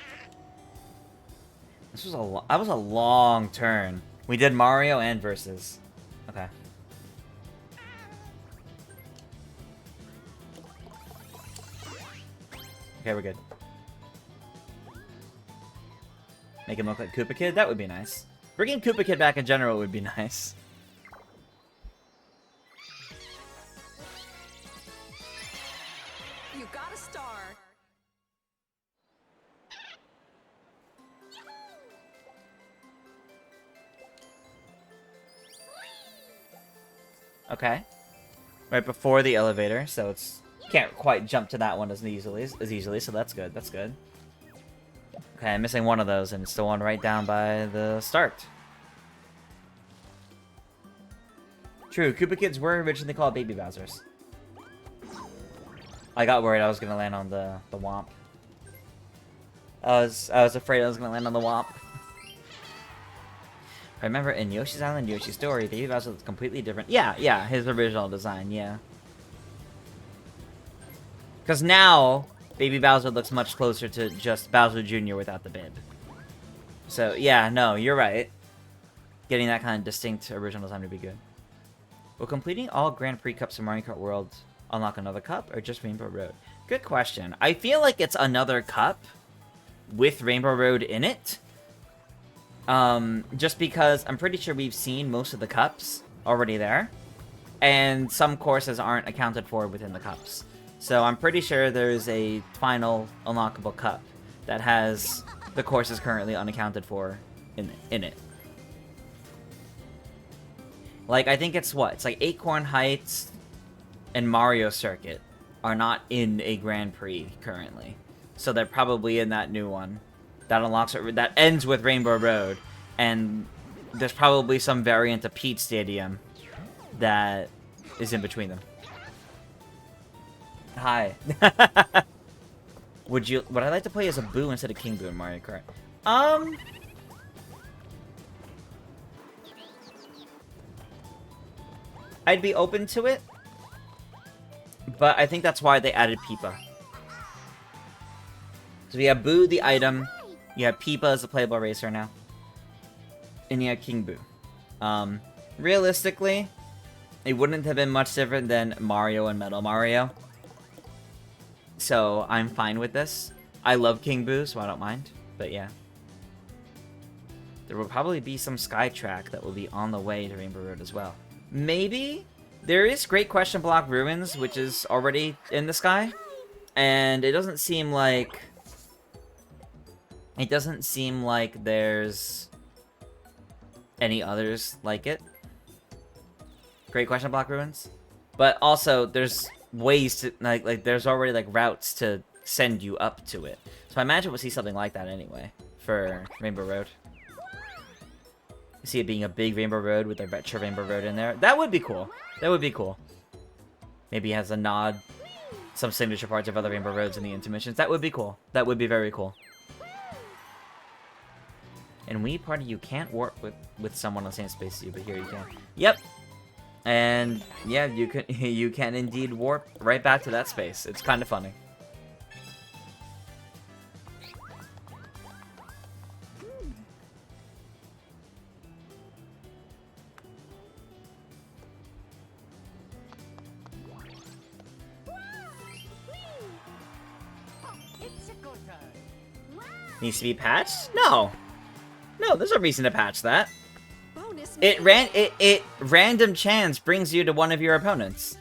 This was that was a long turn. We did Mario and Versus. Okay. Okay, we're good. Make him look like Koopa Kid? That would be nice. Bringing Koopa Kid back in general would be nice. You got a star. Okay. Right before the elevator, so it's can't quite jump to that one as easily, so that's good. That's good. Okay, I'm missing one of those, and it's the one right down by the start. True, Koopa Kids were originally called Baby Bowsers. I got worried I was gonna land on the Womp. I was afraid I was gonna land on the Womp. I remember in Yoshi's Island, Yoshi's Story, Baby Bowser was completely different. Yeah, his original design, yeah. Because now, Baby Bowser looks much closer to just Bowser Jr. without the bib. So, yeah, no, you're right. Getting that kind of distinct original design would be good. Will completing all Grand Prix Cups in Mario Kart World unlock another cup, or just Rainbow Road? Good question. I feel like it's another cup with Rainbow Road in it. Just because I'm pretty sure we've seen most of the cups already there. And some courses aren't accounted for within the cups. So I'm pretty sure there's a final unlockable cup that has the courses currently unaccounted for in it. Like, I think it's what? It's like Acorn Heights and Mario Circuit are not in a Grand Prix currently. So they're probably in that new one. That unlocks it, that ends with Rainbow Road. And there's probably some variant of Peach Stadium that is in between them. Hi. Would I like to play as a Boo instead of King Boo in Mario Kart? I'd be open to it, but I think that's why they added Peepa. So we have Boo, the item. You have Peepa as a playable racer now. And you have King Boo. Realistically, it wouldn't have been much different than Mario and Metal Mario. So I'm fine with this. I love King Boo, so I don't mind. But yeah. There will probably be some Sky Track that will be on the way to Rainbow Road as well. Maybe? There is Great Question Block Ruins, which is already in the sky. And it doesn't seem like... It doesn't seem like there's any others like it. Great Question Block Ruins. But also, there's ways to, like there's already, like, routes to send you up to it. So I imagine we'll see something like that anyway for Rainbow Road. See it being a big Rainbow Road with a retro Rainbow Road in there. That would be cool. That would be cool. Maybe it has a nod, some signature parts of other Rainbow Roads in the intermissions. That would be cool. That would be very cool. In Wii Party, you can't warp with someone on the same space as you, but here you can. Yep. And yeah, you can indeed warp right back to that space. It's kind of funny. Needs to be patched? No. No, there's no reason to patch that. Bonus. It random chance brings you to one of your opponents.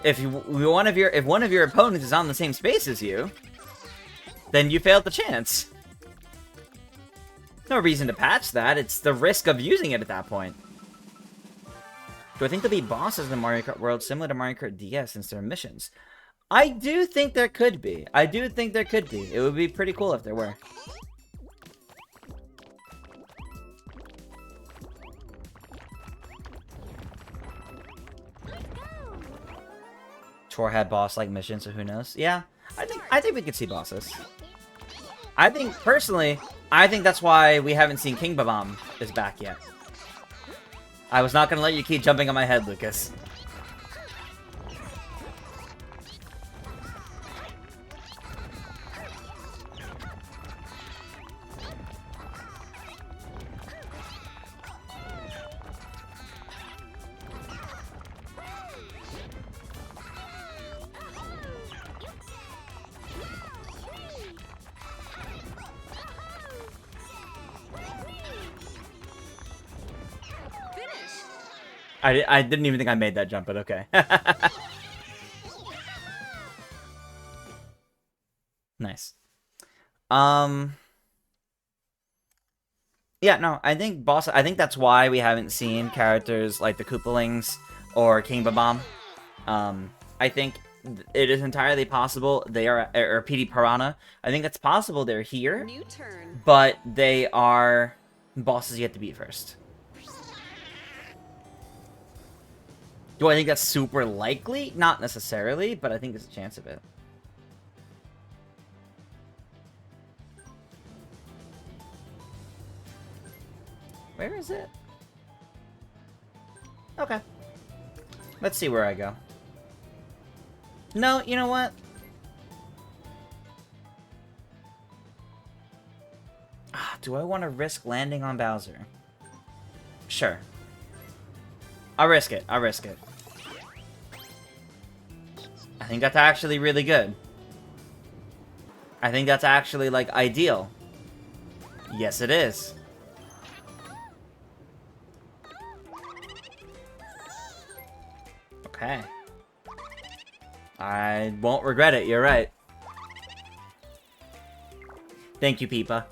If one of your opponents is on the same space as you, then you failed the chance. No reason to patch that. It's the risk of using it at that point. Do I think there'll be bosses in the Mario Kart world similar to Mario Kart DS since they're missions? I do think there could be. I do think there could be. It would be pretty cool if there were. Tor had boss-like missions, so who knows? Yeah, I think we could see bosses. I think, personally, I think that's why we haven't seen King Babam is back yet. I was not gonna let you keep jumping on my head, Lucas. I didn't even think I made that jump, but okay. Nice. Yeah, no, I think that's why we haven't seen characters like the Koopalings or King Babam. I think it is entirely possible they are, or PD Piranha. I think it's possible they're here, New turn. but they are bosses you have to beat first. Do I think that's super likely? Not necessarily, but I think there's a chance of it. Where is it? Okay. Let's see where I go. No, you know what? Do I want to risk landing on Bowser? Sure. I'll risk it. I'll risk it. I think that's actually really good. I think that's actually, like, ideal. Yes, it is. Okay. I won't regret it, you're right. Thank you, Peepa.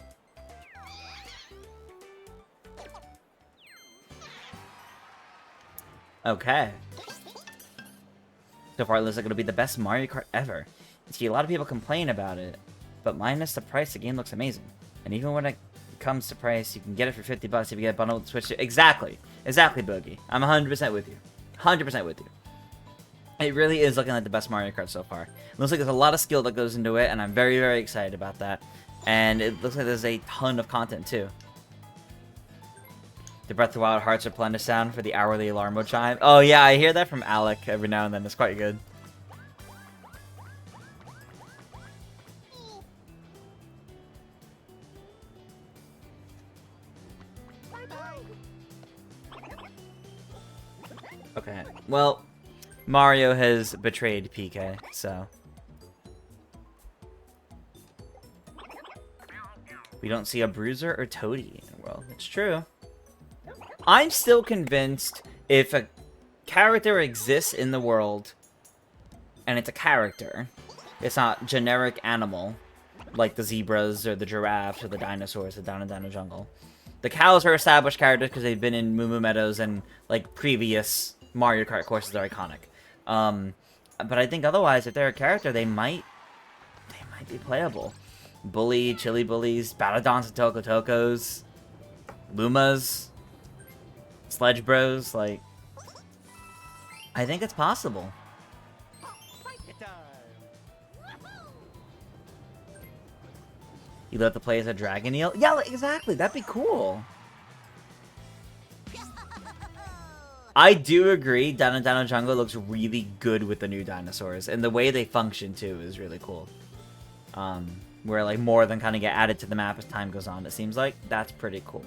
Okay. So far, it looks like it'll be the best Mario Kart ever. See, a lot of people complain about it, but minus the price, the game looks amazing. And even when it comes to price, you can get it for 50 bucks if you get a bundle with the Switch. Exactly. Exactly, Boogie. I'm 100% with you. 100% with you. It really is looking like the best Mario Kart so far. It looks like there's a lot of skill that goes into it, and I'm very, very excited about that. And it looks like there's a ton of content, too. The Breath of the Wild Hearts Replenish sound for the hourly alarm will chime. Oh yeah, I hear that from Alec every now and then. It's quite good. Okay, well, Mario has betrayed PK, so... We don't see a Bruiser or Toadie in the world. It's true. I'm still convinced if a character exists in the world, and it's a character, it's not generic animal, like the zebras or the giraffes or the dinosaurs that down in Dino Jungle. The cows are established characters because they've been in Moo Moo Meadows and like previous Mario Kart courses that are iconic. But I think otherwise, if they're a character, they might be playable. Bully, Chili Bullies, Battledons and Toco Tocos, Lumas, Sledge Bros, like... I think it's possible. You let the play as a Dragon Eel? Yeah, like, exactly, that'd be cool. I do agree, Dino Dino Jungle looks really good with the new dinosaurs, and the way they function, too, is really cool. Where, like, more than kind of get added to the map as time goes on, it seems like. That's pretty cool.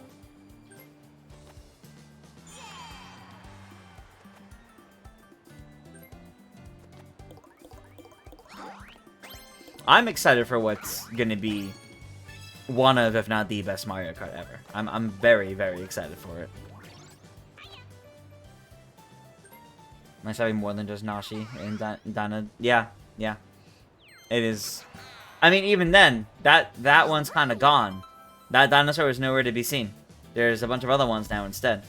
I'm excited for what's gonna be one of, if not the best Mario Kart ever. I'm very, very excited for it. Nice having more than just Nashi and Dana. Yeah, yeah. It is. I mean, even then, that one's kind of gone. That dinosaur is nowhere to be seen. There's a bunch of other ones now instead.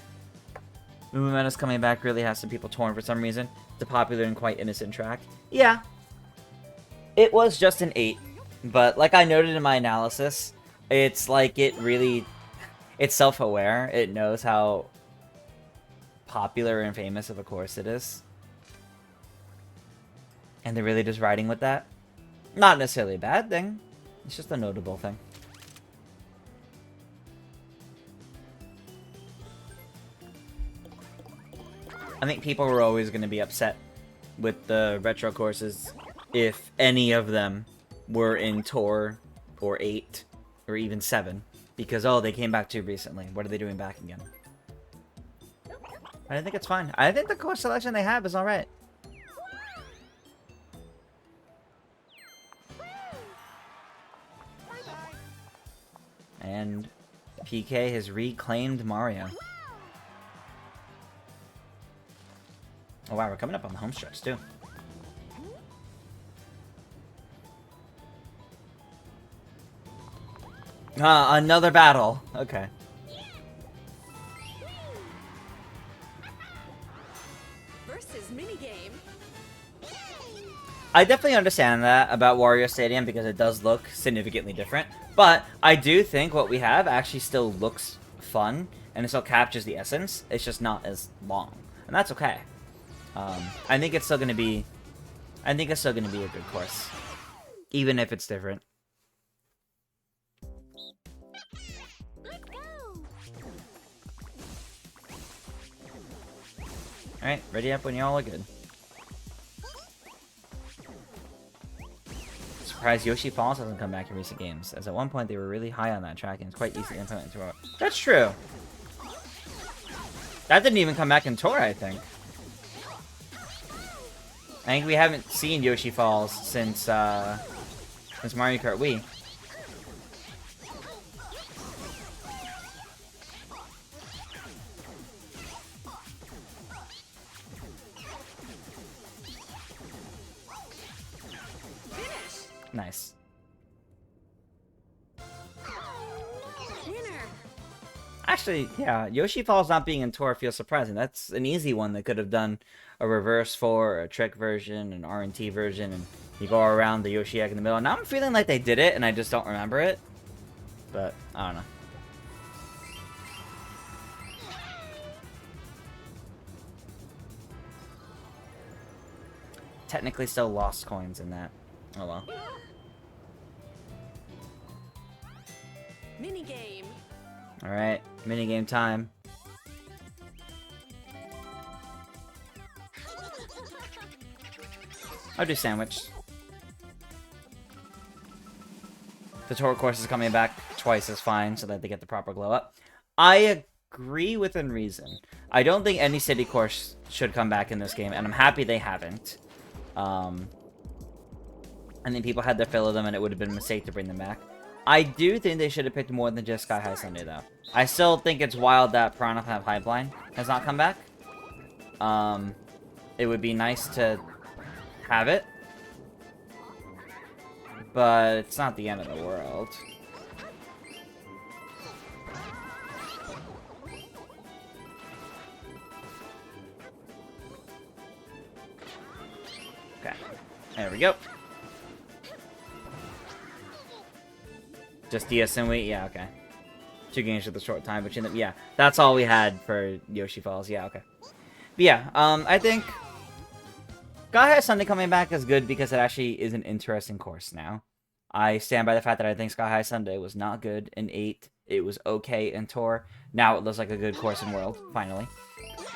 Movemento's coming back really has some people torn for some reason. It's a popular and quite innocent track. Yeah. It was just an 8. But like I noted in my analysis, it's like it really... It's self-aware. It knows how popular and famous of a course it is. And they're really just riding with that. Not necessarily a bad thing. It's just a notable thing. I think people were always going to be upset with the retro courses if any of them were in Tour or 8 or even 7. Because, oh, they came back too recently. What are they doing back again? I think it's fine. I think the course selection they have is alright. And PK has reclaimed Mario. Oh wow, we're coming up on the home stretch too. Another battle. Okay. Versus minigame. I definitely understand that about Wario Stadium because it does look significantly different. But I do think what we have actually still looks fun and it still captures the essence. It's just not as long, and that's okay. I think it's still gonna be. I think it's still gonna be a good course, even if it's different. Let's go. All right, ready up when y'all are good. Surprised Yoshi Falls hasn't come back in recent games, as at one point they were really high on that track and it's quite easy to implement into it. That's true. That didn't even come back in Tour, I think. I think we haven't seen Yoshi Falls since Mario Kart Wii. Finish. Nice. Winner. Actually, yeah, Yoshi Falls not being in Tour feels surprising. That's an easy one. They could have done a reverse 4, a trick version, an R&T version, and you go around the Yoshi egg in the middle. Now I'm feeling like they did it, and I just don't remember it. But, I don't know. Technically still lost coins in that. Oh well. Minigame. Alright, minigame time. I'll do sandwich. The Tour course is coming back twice as fine so that they get the proper glow up. I agree within reason. I don't think any city course should come back in this game, and I'm happy they haven't. I think people had their fill of them, and it would have been a mistake to bring them back. I do think they should have picked more than just Sky High Sunday, though. I still think it's wild that Piranha Plant Pipeline has not come back. It would be nice to have it, but it's not the end of the world. Okay, there we go. Just DS and Wii? Yeah, okay. 2 games with a short time between them. Yeah, that's all we had for Yoshi Falls. Yeah, okay. But yeah, I think Sky High Sunday coming back is good because it actually is an interesting course now. I stand by the fact that I think Sky High Sunday was not good in 8. It was okay in Tour. Now it looks like a good course in World, finally.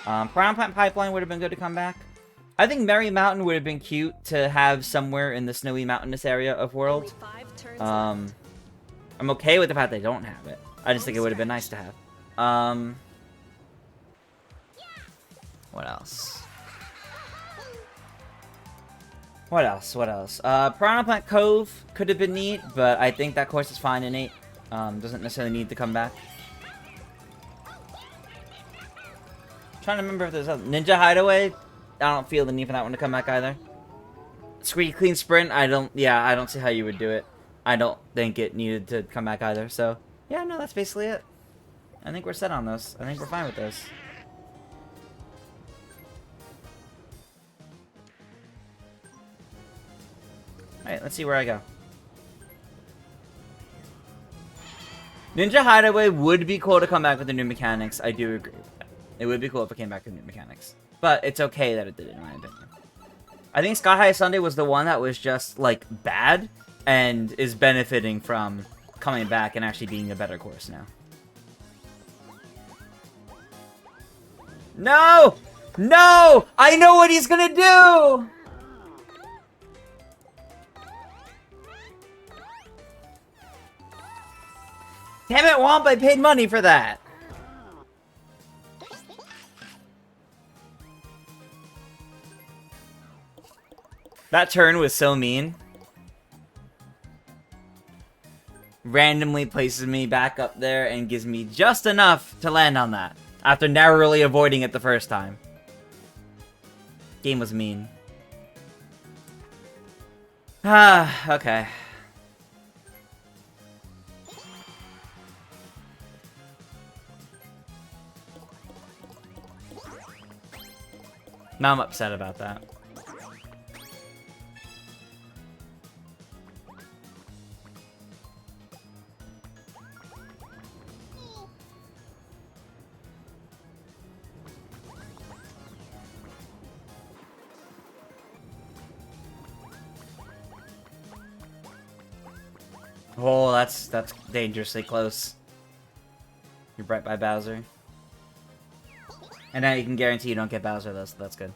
Piranha Plant Pipeline would have been good to come back. I think Merry Mountain would have been cute to have somewhere in the snowy mountainous area of World. Only 5 turns left. I'm okay with the fact they don't have it. I just think it would have been nice to have. What else? What else? Piranha Plant Cove could have been neat, but I think that course is fine in 8. Doesn't necessarily need to come back. Trying to remember if there's a Ninja Hideaway. I don't feel the need for that one to come back either. Squeaky Clean Sprint, I don't see how you would do it. I don't think it needed to come back either, so yeah, no, that's basically it. I think we're set on those. I think we're fine with those. Alright, let's see where I go. Ninja Hideaway would be cool to come back with the new mechanics. I do agree with that. It would be cool if it came back with new mechanics. But it's okay that it did, in my opinion. I think Sky High Sunday was the one that was just, like, bad and is benefiting from coming back and actually being a better course now. No! No! I know what he's gonna do! Damn it, Womp, I paid money for that! That turn was so mean. Randomly places me back up there and gives me just enough to land on that. After narrowly avoiding it the first time. Game was mean. Ah, okay. Now I'm upset about that. Oh, that's dangerously close. You're right by Bowser. And now you can guarantee you don't get Bowser though, so that's good.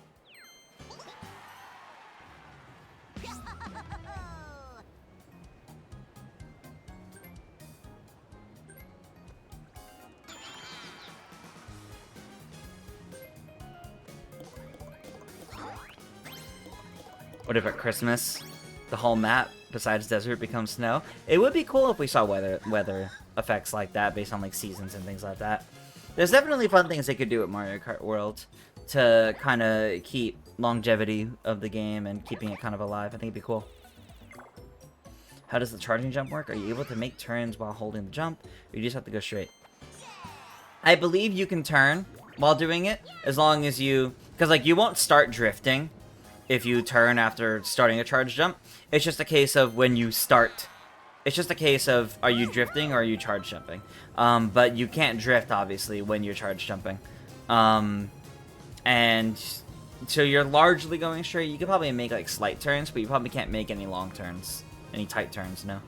What if at Christmas, the whole map, besides desert, becomes snow? It would be cool if we saw weather effects like that based on like seasons and things like that. There's definitely fun things they could do at Mario Kart World to kind of keep longevity of the game and keeping it kind of alive. I think it'd be cool. How does the charging jump work? Are you able to make turns while holding the jump, or you just have to go straight? I believe you can turn while doing it, as long as you... Because, like, you won't start drifting if you turn after starting a charge jump. It's just a case of when you start... It's just a case of, are you drifting or are you charge jumping? But you can't drift, obviously, when you're charge jumping. And so you're largely going straight. You could probably make, like, slight turns, but you probably can't make any long turns. Any tight turns, no.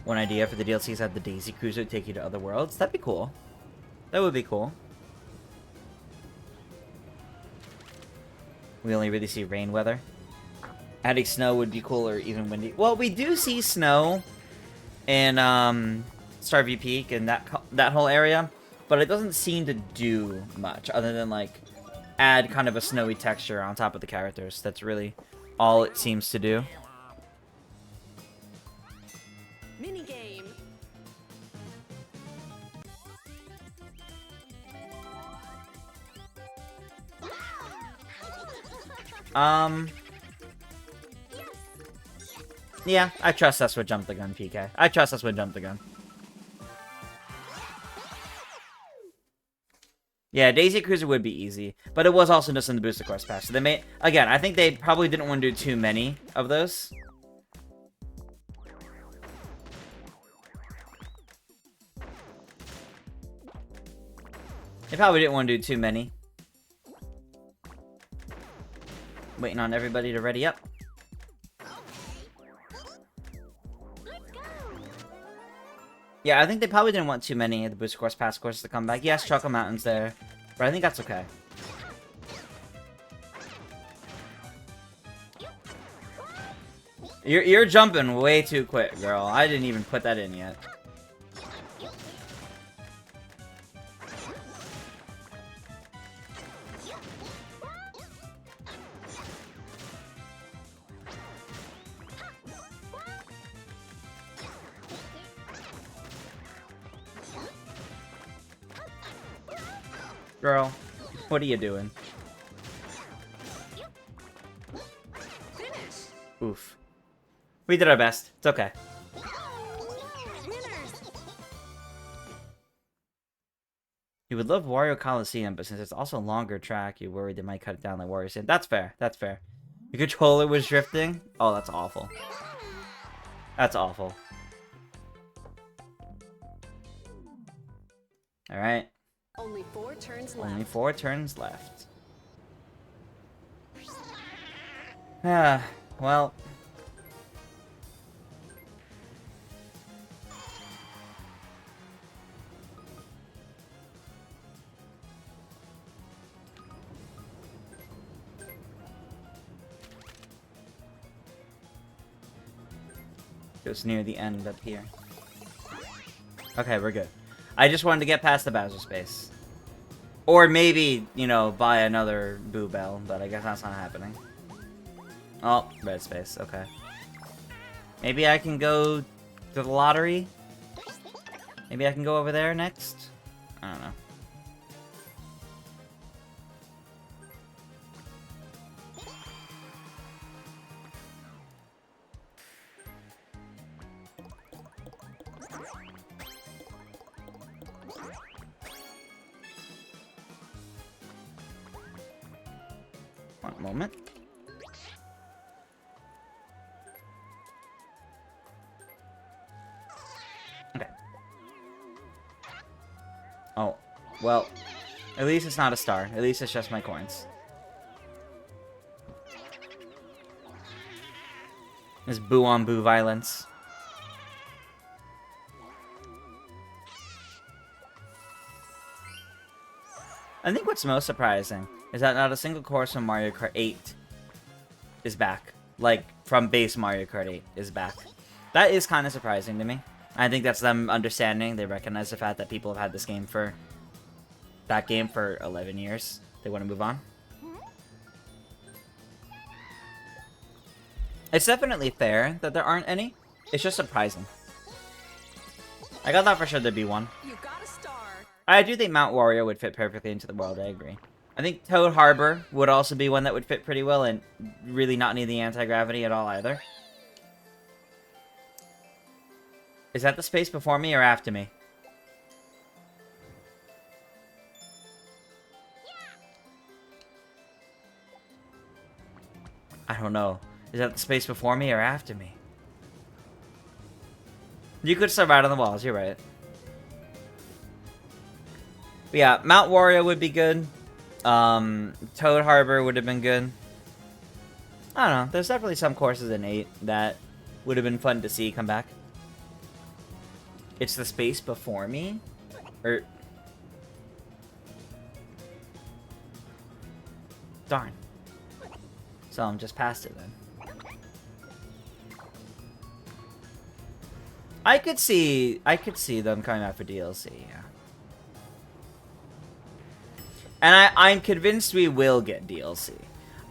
One idea for the DLC is have the Daisy Cruiser take you to other worlds. That'd be cool. That would be cool. We only really see rain weather. Adding snow would be cool, or even windy. Well, we do see snow in Starview Peak and that whole area, but it doesn't seem to do much other than like add kind of a snowy texture on top of the characters. That's really all it seems to do. Mini game. Yeah, I trust us with jump the gun, PK. I trust us with jump the gun. Yeah, Daisy Cruiser would be easy, but it was also just in the Booster Course Pass. So they may... Again, I think they probably didn't want to do too many of those. They probably didn't want to do too many. Waiting on everybody to ready up. Yeah, I think they probably didn't want too many of the Booster Course Pass courses to come back. Yes, Choco Mountain's there, but I think that's okay. You're jumping way too quick, girl. I didn't even put that in yet. Girl, what are you doing? Finish. Oof. We did our best. It's okay. Winners. You would love Wario Coliseum, but since it's also a longer track, you're worried they might cut it down like Wario Sim. That's fair. That's fair. Your controller was drifting? Oh, that's awful. That's awful. Alright. Only 4 turns left. Only 4 turns left. Ah, well. It's near the end up here. Okay, we're good. I just wanted to get past the Bowser space. Or maybe, you know, buy another Boo Bell, but I guess that's not happening. Oh, red space, okay. Maybe I can go to the lottery? Maybe I can go over there next? I don't know. One moment. Okay. Oh, well, at least it's not a star. At least it's just my coins. This boo on boo violence. I think what's most surprising is that not a single course from Mario Kart 8 is back. Like, from base Mario Kart 8 is back. That is kind of surprising to me. I think that's them understanding. They recognize the fact that people have had this game for... that game for 11 years. They want to move on. It's definitely fair that there aren't any. It's just surprising. I thought for sure there'd be one. You got a star. I do think Mount Wario would fit perfectly into the world, I agree. I think Toad Harbor would also be one that would fit pretty well and really not need the anti-gravity at all either. Is that the space before me or after me? I don't know. Is that the space before me or after me? You could start right on the walls, you're right. But yeah, Mount Wario would be good. Toad Harbor would have been good. I don't know. There's definitely some courses in 8 that would have been fun to see come back. It's the space before me? Or... darn. So I'm just past it then. I could see them coming out for DLC, yeah. And I'm convinced we will get DLC.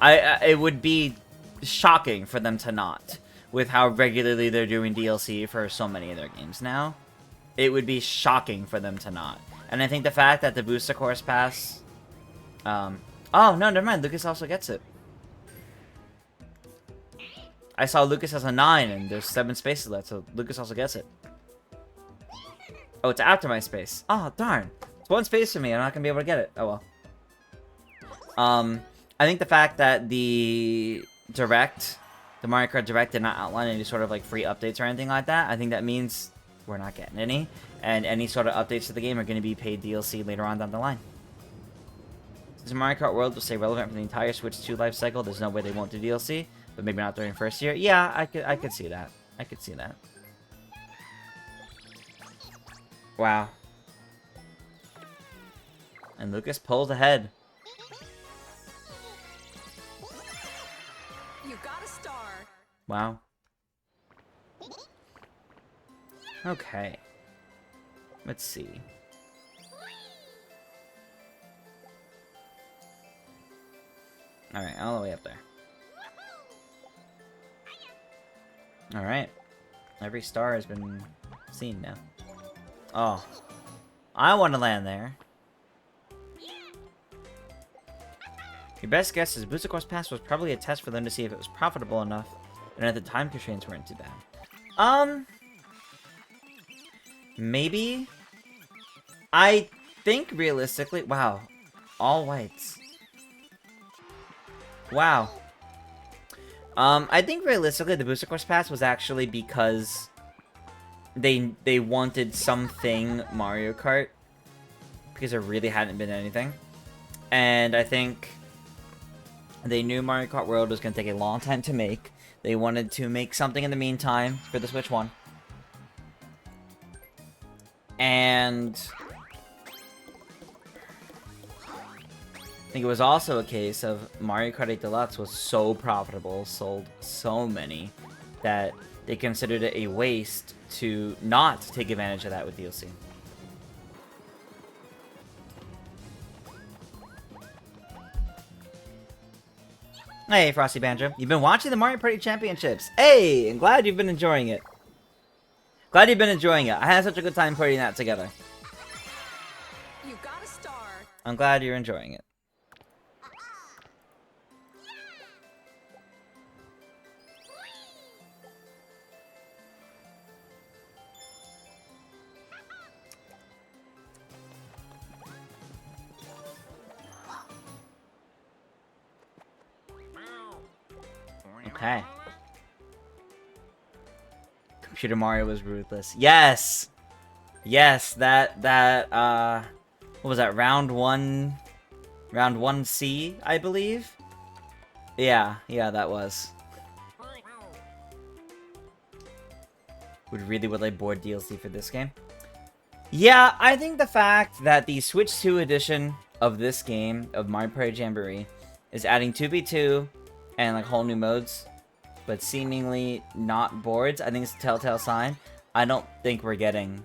It would be shocking for them to not, with how regularly they're doing DLC for so many of their games now. It would be shocking for them to not. And I think the fact that the Booster Course Pass... oh, no, never mind. Lucas also gets it. I saw Lucas has a 9, and there's 7 spaces left, so Lucas also gets it. Oh, it's after my space. Oh, darn. It's 1 space for me, I'm not gonna be able to get it. Oh, well. I think the fact that the Direct, the Mario Kart Direct did not outline any sort of, like, free updates or anything like that, I think that means we're not getting any, and any sort of updates to the game are going to be paid DLC later on down the line. Since Mario Kart World will stay relevant for the entire Switch 2 life cycle, there's no way they won't do DLC. But maybe not during first year. Yeah, I could see that. I could see that. Wow. And Lucas pulls ahead. You got a star. Wow. Okay. Let's see. Alright, all the way up there. Alright. Every star has been seen now. Oh. I want to land there. Your best guess is Booster Course Pass was probably a test for them to see if it was profitable enough, and that the time constraints weren't too bad. Maybe? I think realistically... Wow. All whites. Wow. I think realistically the Booster Course Pass was actually because they wanted something Mario Kart, because there really hadn't been anything. And I think they knew Mario Kart World was going to take a long time to make. They wanted to make something in the meantime for the Switch 1. And I think it was also a case of Mario Kart 8 Deluxe was so profitable, sold so many, that they considered it a waste to not take advantage of that with DLC. Hey, Frosty Banjo. You've been watching the Mario Party Championships. Hey, I'm glad you've been enjoying it. Glad you've been enjoying it. I had such a good time putting that together. You got a star. I'm glad you're enjoying it. Okay. Computer Mario was ruthless. Yes! Yes, that, what was that, round 1C, I believe? Yeah, that was. Would like board DLC for this game. Yeah, I think the fact that the Switch 2 edition of this game, of Mario Party Jamboree, is adding 2v2 and like whole new modes, but seemingly not boards, I think it's a telltale sign. I don't think we're getting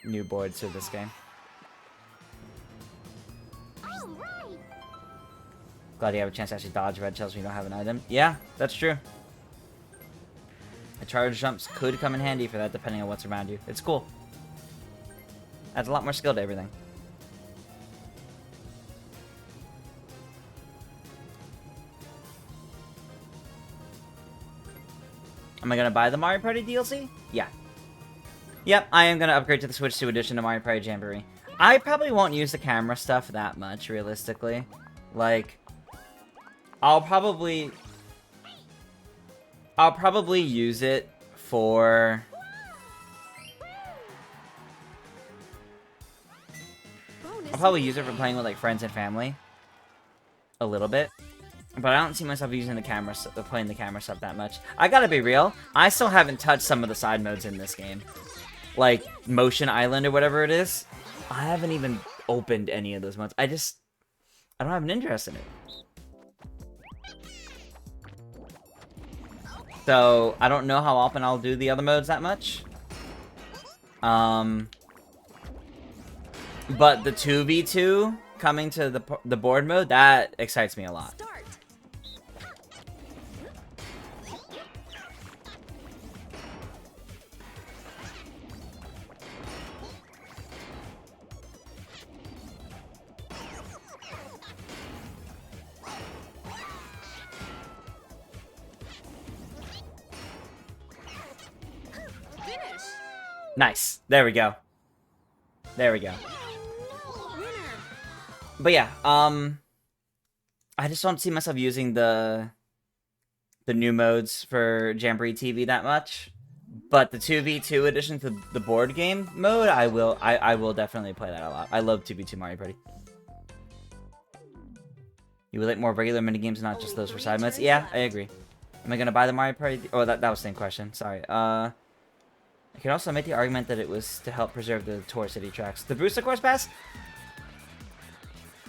new boards for this game. Glad you have a chance to actually dodge red shells when you don't have an item. Yeah, that's true. The charge jumps could come in handy for that, depending on what's around you. It's cool. Adds a lot more skill to everything. Am I gonna buy the Mario Party DLC? Yeah. Yep, I am gonna upgrade to the Switch 2 edition of Mario Party Jamboree. I probably won't use the camera stuff that much, realistically. Like, I'll probably use it for... I'll probably use it for playing with like friends and family. A little bit. But I don't see myself using the camera, playing the camera stuff that much. I gotta be real, I still haven't touched some of the side modes in this game. Like, Motion Island or whatever it is. I haven't even opened any of those modes. I don't have an interest in it. So, I don't know how often I'll do the other modes that much. But the 2v2 coming to the board mode, that excites me a lot. Start. Finish. Nice. There we go. There we go. Winner. But yeah, I just don't see myself using the new modes for Jamboree TV that much. But the 2v2 addition to the board game mode, I will definitely play that a lot. I love 2v2 Mario Party. You would like more regular minigames, not just those for side modes? Yeah, I agree. Am I gonna buy the Mario Party? Oh, that was the same question. Sorry. I can also make the argument that it was to help preserve the Tour City tracks. The Booster Course Pass?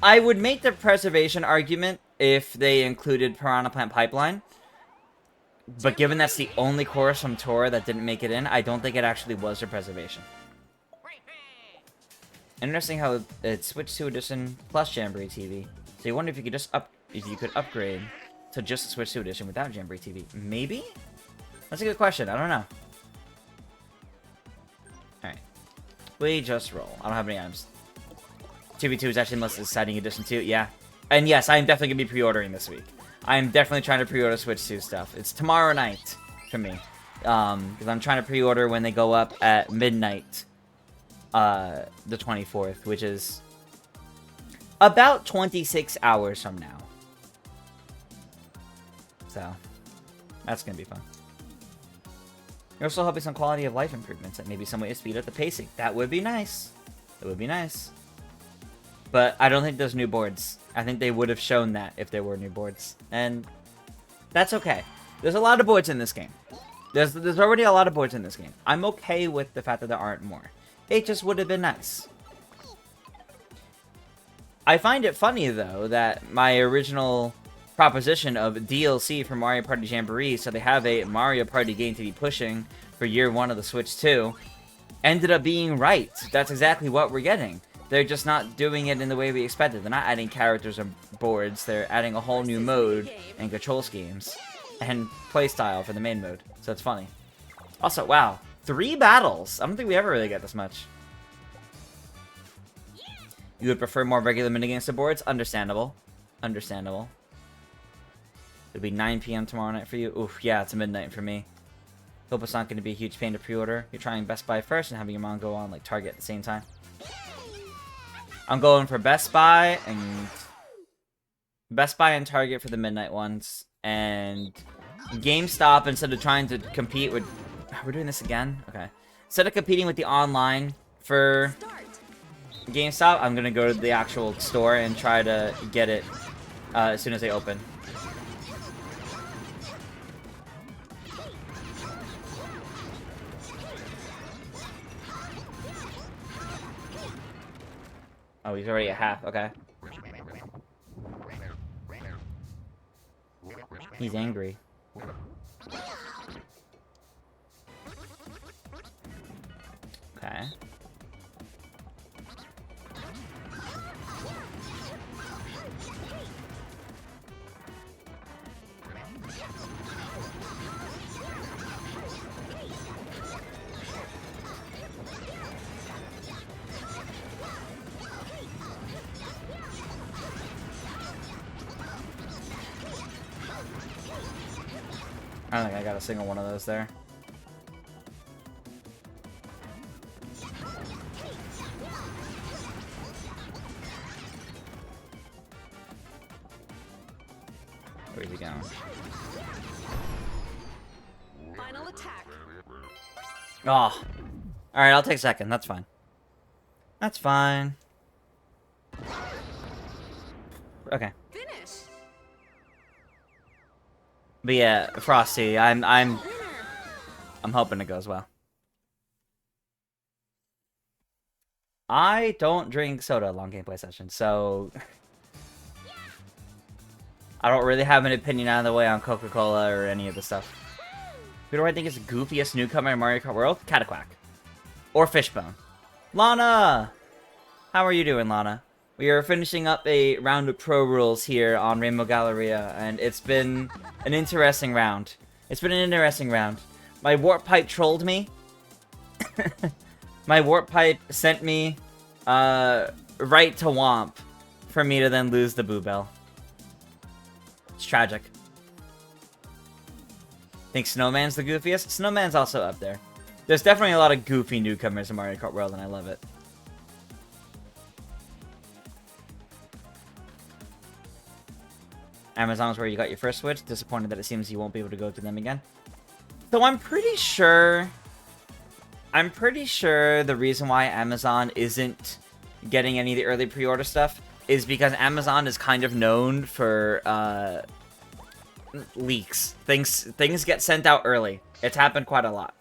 I would make the preservation argument if they included Piranha Plant Pipeline. But given that's the only course from Tour that didn't make it in, I don't think it actually was for preservation. Interesting how it's Switch 2 Edition plus Jamboree TV. So you wonder if you could just upgrade to just the Switch 2 Edition without Jamboree TV. Maybe? That's a good question. I don't know. Alright. We just roll. I don't have any items. 2v2 is actually the most exciting edition too. Yeah. And yes, I am definitely going to be pre-ordering this week. I am definitely trying to pre-order Switch 2 stuff. It's tomorrow night for me. Because I'm trying to pre-order when they go up at midnight. The 24th, which is about 26 hours from now. So, that's going to be fun. You're also hoping some quality of life improvements, and maybe some way to speed up the pacing. That would be nice. It would be nice. But I don't think there's new boards. I think they would have shown that if there were new boards. And that's okay. There's a lot of boards in this game. There's already a lot of boards in this game. I'm okay with the fact that there aren't more. It just would have been nice. I find it funny, though, that my original proposition of DLC for Mario Party Jamboree, so they have a Mario Party game to be pushing for year 1 of the Switch 2, ended up being right. That's exactly what we're getting. They're just not doing it in the way we expected. They're not adding characters or boards. They're adding a whole new mode and control schemes and playstyle for the main mode. So it's funny. Also, wow, 3 battles. I don't think we ever really get this much. You would prefer more regular minigames to boards? Understandable. Understandable. It'll be 9 p.m. tomorrow night for you. Oof, yeah, it's midnight for me. Hope it's not going to be a huge pain to pre-order. You're trying Best Buy first and having your mom go on like Target at the same time. I'm going for Best Buy and Target for the midnight ones, and GameStop instead of trying to compete with. We're doing this again? Okay. Instead of competing with the online for GameStop, I'm gonna go to the actual store and try to get it as soon as they open. Oh, he's already at half. Okay. He's angry. Okay. I don't think I got a single one of those there. Where's he going? Final attack. Oh. Alright, I'll take second. That's fine. That's fine. Okay. Finish. But yeah, Frosty, I'm hoping it goes well. I don't drink soda long gameplay sessions, so I don't really have an opinion out of the way on Coca-Cola or any of the stuff. Who do I think is the goofiest newcomer in Mario Kart World? Cataquack. Or Fishbone. Lana! How are you doing, Lana? We are finishing up a round of Pro Rules here on Rainbow Galleria, and it's been an interesting round. It's been an interesting round. My Warp Pipe trolled me. My Warp Pipe sent me right to Womp for me to then lose the Boo Bell. It's tragic. Think Snowman's the goofiest? Snowman's also up there. There's definitely a lot of goofy newcomers in Mario Kart World, and I love it. Amazon's where you got your first Switch. Disappointed that it seems you won't be able to go to them again. So I'm pretty sure the reason why Amazon isn't getting any of the early pre-order stuff is because Amazon is kind of known for leaks. Things get sent out early. It's happened quite a lot.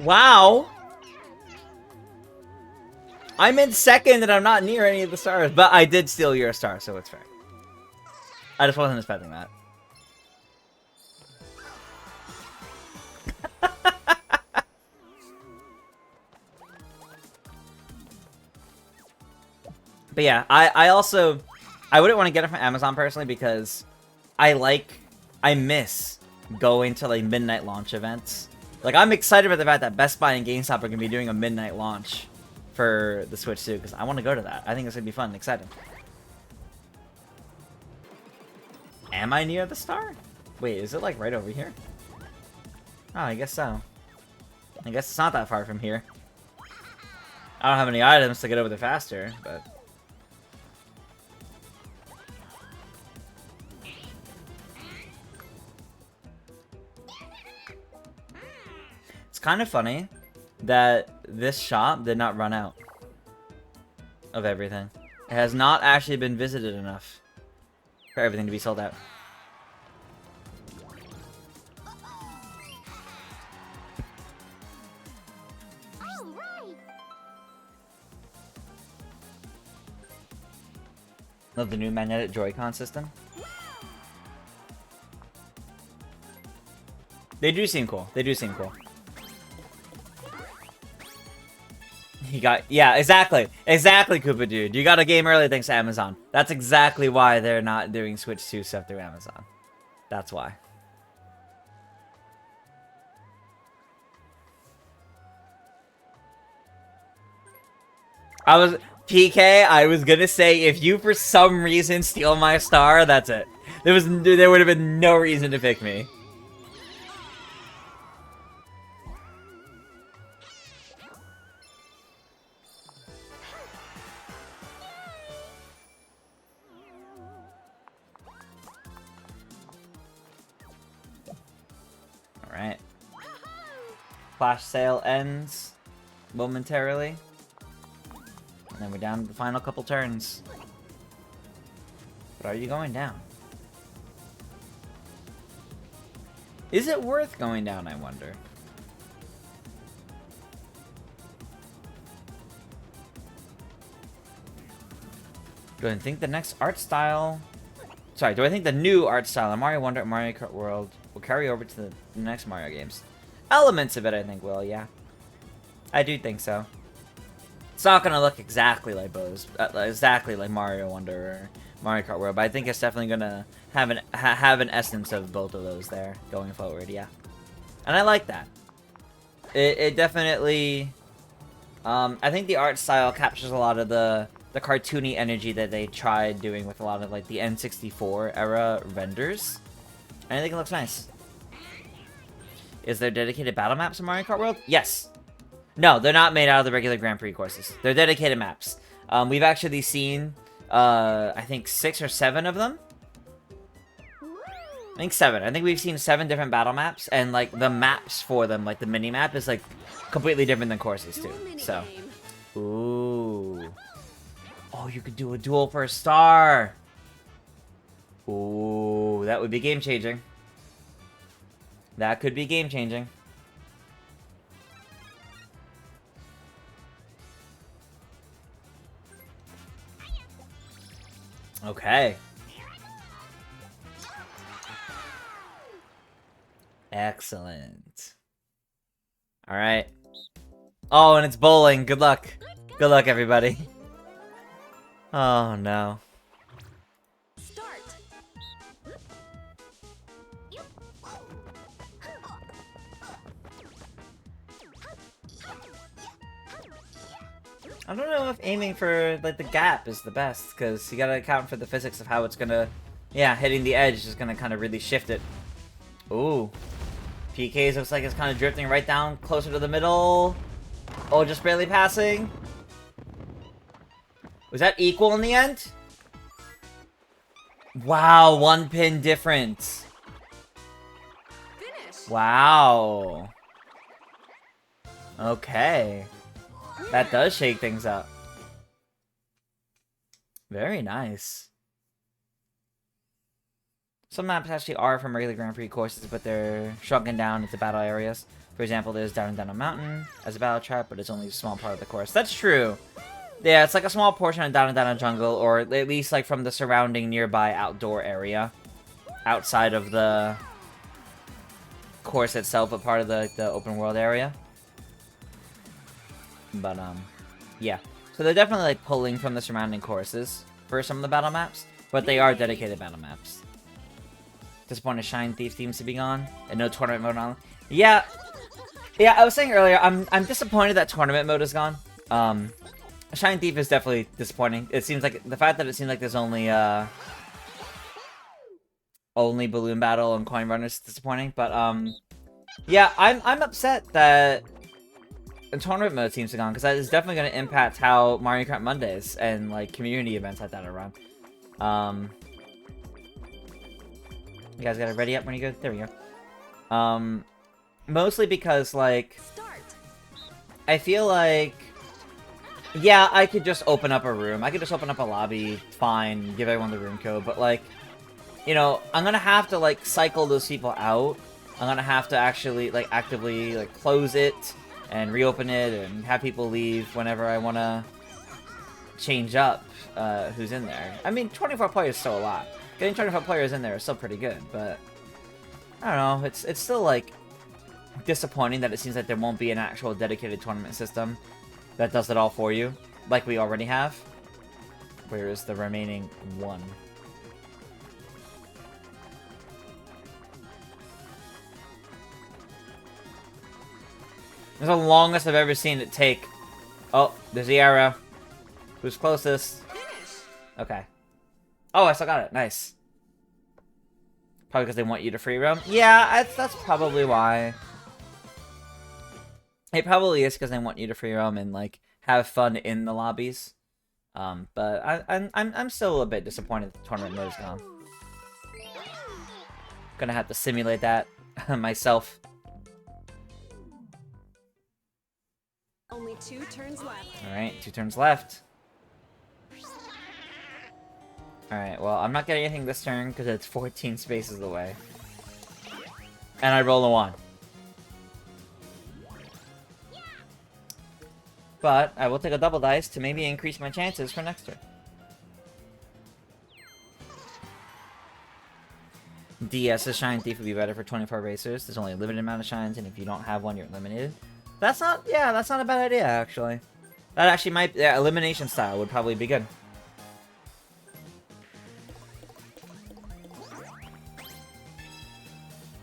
Wow. I'm in second and I'm not near any of the stars, but I did steal your star, so it's fair. I just wasn't expecting that. But yeah, I wouldn't want to get it from Amazon personally because I miss going to like midnight launch events Like, I'm excited about the fact that Best Buy and GameStop are going to be doing a midnight launch for the Switch 2, because I want to go to that. I think it's going to be fun and exciting. Am I near the star? Wait, is it like right over here? Oh, I guess so. I guess it's not that far from here. I don't have any items to get over there faster, but... It's kind of funny that this shop did not run out of everything. It has not actually been visited enough for everything to be sold out. Love the new magnetic Joy-Con system. They do seem cool. They do seem cool. You got... Yeah, exactly. Exactly, Koopa Dude. You got a game early thanks to Amazon. That's exactly why they're not doing Switch 2 stuff through Amazon. That's why. PK, I was gonna say, if you for some reason steal my star, that's it. There would have been no reason to pick me. Alright. Flash sale ends momentarily. And then we're down to the final couple turns. But are you going down? Is it worth going down, I wonder? Do I think the next art style... Sorry, do I think the new art style in Mario Wonder and Mario Kart World will carry over to the next Mario games? Elements of it, I think, will, yeah. I do think so. It's not gonna look exactly like exactly like Mario Wonder or Mario Kart World, but I think it's definitely gonna have an essence of both of those there going forward, yeah. And I like that. It definitely, I think the art style captures a lot of the cartoony energy that they tried doing with a lot of like the N64 era renders, and I think it looks nice. Is there dedicated battle maps in Mario Kart World? Yes. No, they're not made out of the regular Grand Prix courses. They're dedicated maps. We've actually seen, I think 6 or 7 of them. I think 7. I think we've seen 7 different battle maps, and like the maps for them, like the mini map, is like completely different than courses too. So, ooh, oh, you could do a duel for a star. Ooh, that would be game changing. That could be game changing. Okay. Excellent. Alright. Oh, and it's bowling. Good luck. Good luck, everybody. Oh, no. Start. I don't know if aiming for, like, the gap is the best, because you gotta account for the physics of how it's gonna... Yeah, hitting the edge is gonna kind of really shift it. Ooh. PK's looks like it's kind of drifting right down closer to the middle. Oh, just barely passing. Was that equal in the end? Wow, 1 pin difference. Finish. Wow. Okay. That does shake things up. Very nice. Some maps actually are from regular Grand Prix courses, but they're shrunken down into battle areas. For example, there's Down and Down a Mountain as a battle trap, but it's only a small part of the course. That's true. Yeah, it's like a small portion of Down and Down a Jungle, or at least like from the surrounding nearby outdoor area. Outside of the course itself, but part of the open world area. But, yeah. So they're definitely, like, pulling from the surrounding courses for some of the battle maps, but they are dedicated battle maps. Disappointed Shine Thief seems to be gone, and no tournament mode on. Yeah, Yeah, I was saying earlier, I'm disappointed that tournament mode is gone. Shine Thief is definitely disappointing. It seems like the fact that it seems like there's only balloon battle and coin runners is disappointing. But yeah, I'm upset that the tournament mode seems to gone because that is definitely going to impact how Mario Kart Mondays and like community events like that are run. You guys got it ready up when you go? There we go. Mostly because like Start. I feel like, yeah, I could just open up a room. I could just open up a lobby, fine, give everyone the room code, but like, you know, I'm gonna have to like cycle those people out. I'm gonna have to actually like actively like close it and reopen it and have people leave whenever I wanna change up who's in there. I mean, 24 players is still a lot. Getting 24 players in there is still pretty good, but I don't know, it's still like disappointing that it seems like there won't be an actual dedicated tournament system that does it all for you, like we already have. Where is the remaining one? This is the longest I've ever seen it take. Oh, there's the arrow. Who's closest? Okay. Oh, I still got it. Nice. Probably because they want you to free roam? Yeah, that's probably why. It probably is because they want you to free roam and like have fun in the lobbies. But I'm still a bit disappointed the tournament mode is gone. Gonna have to simulate that myself. Only 2 turns left. Alright, 2 turns left. Alright, well, I'm not getting anything this turn because it's 14 spaces away. And I roll a 1. But I will take a double dice to maybe increase my chances for next turn. DS's Shine Thief would be better for 24 racers. There's only a limited amount of shines, and if you don't have one, you're eliminated. That's not, yeah, that's not a bad idea, actually. That actually might, yeah, elimination style would probably be good.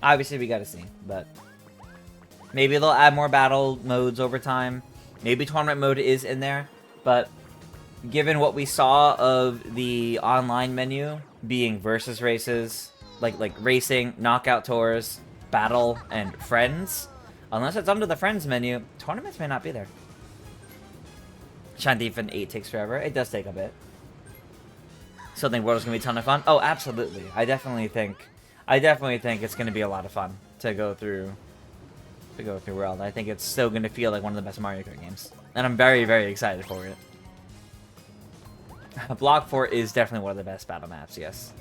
Obviously, we gotta see, but maybe they'll add more battle modes over time. Maybe tournament mode is in there, but given what we saw of the online menu being versus races, like racing, knockout tours, battle, and friends, unless it's under the friends menu, tournaments may not be there. Shine Thief in 8 takes forever. It does take a bit. Still think World is gonna be a ton of fun. Oh, absolutely. I definitely think it's gonna be a lot of fun to go through World. I think it's still gonna feel like one of the best Mario Kart games, and I'm very, very excited for it. Block 4 is definitely one of the best battle maps. Yes.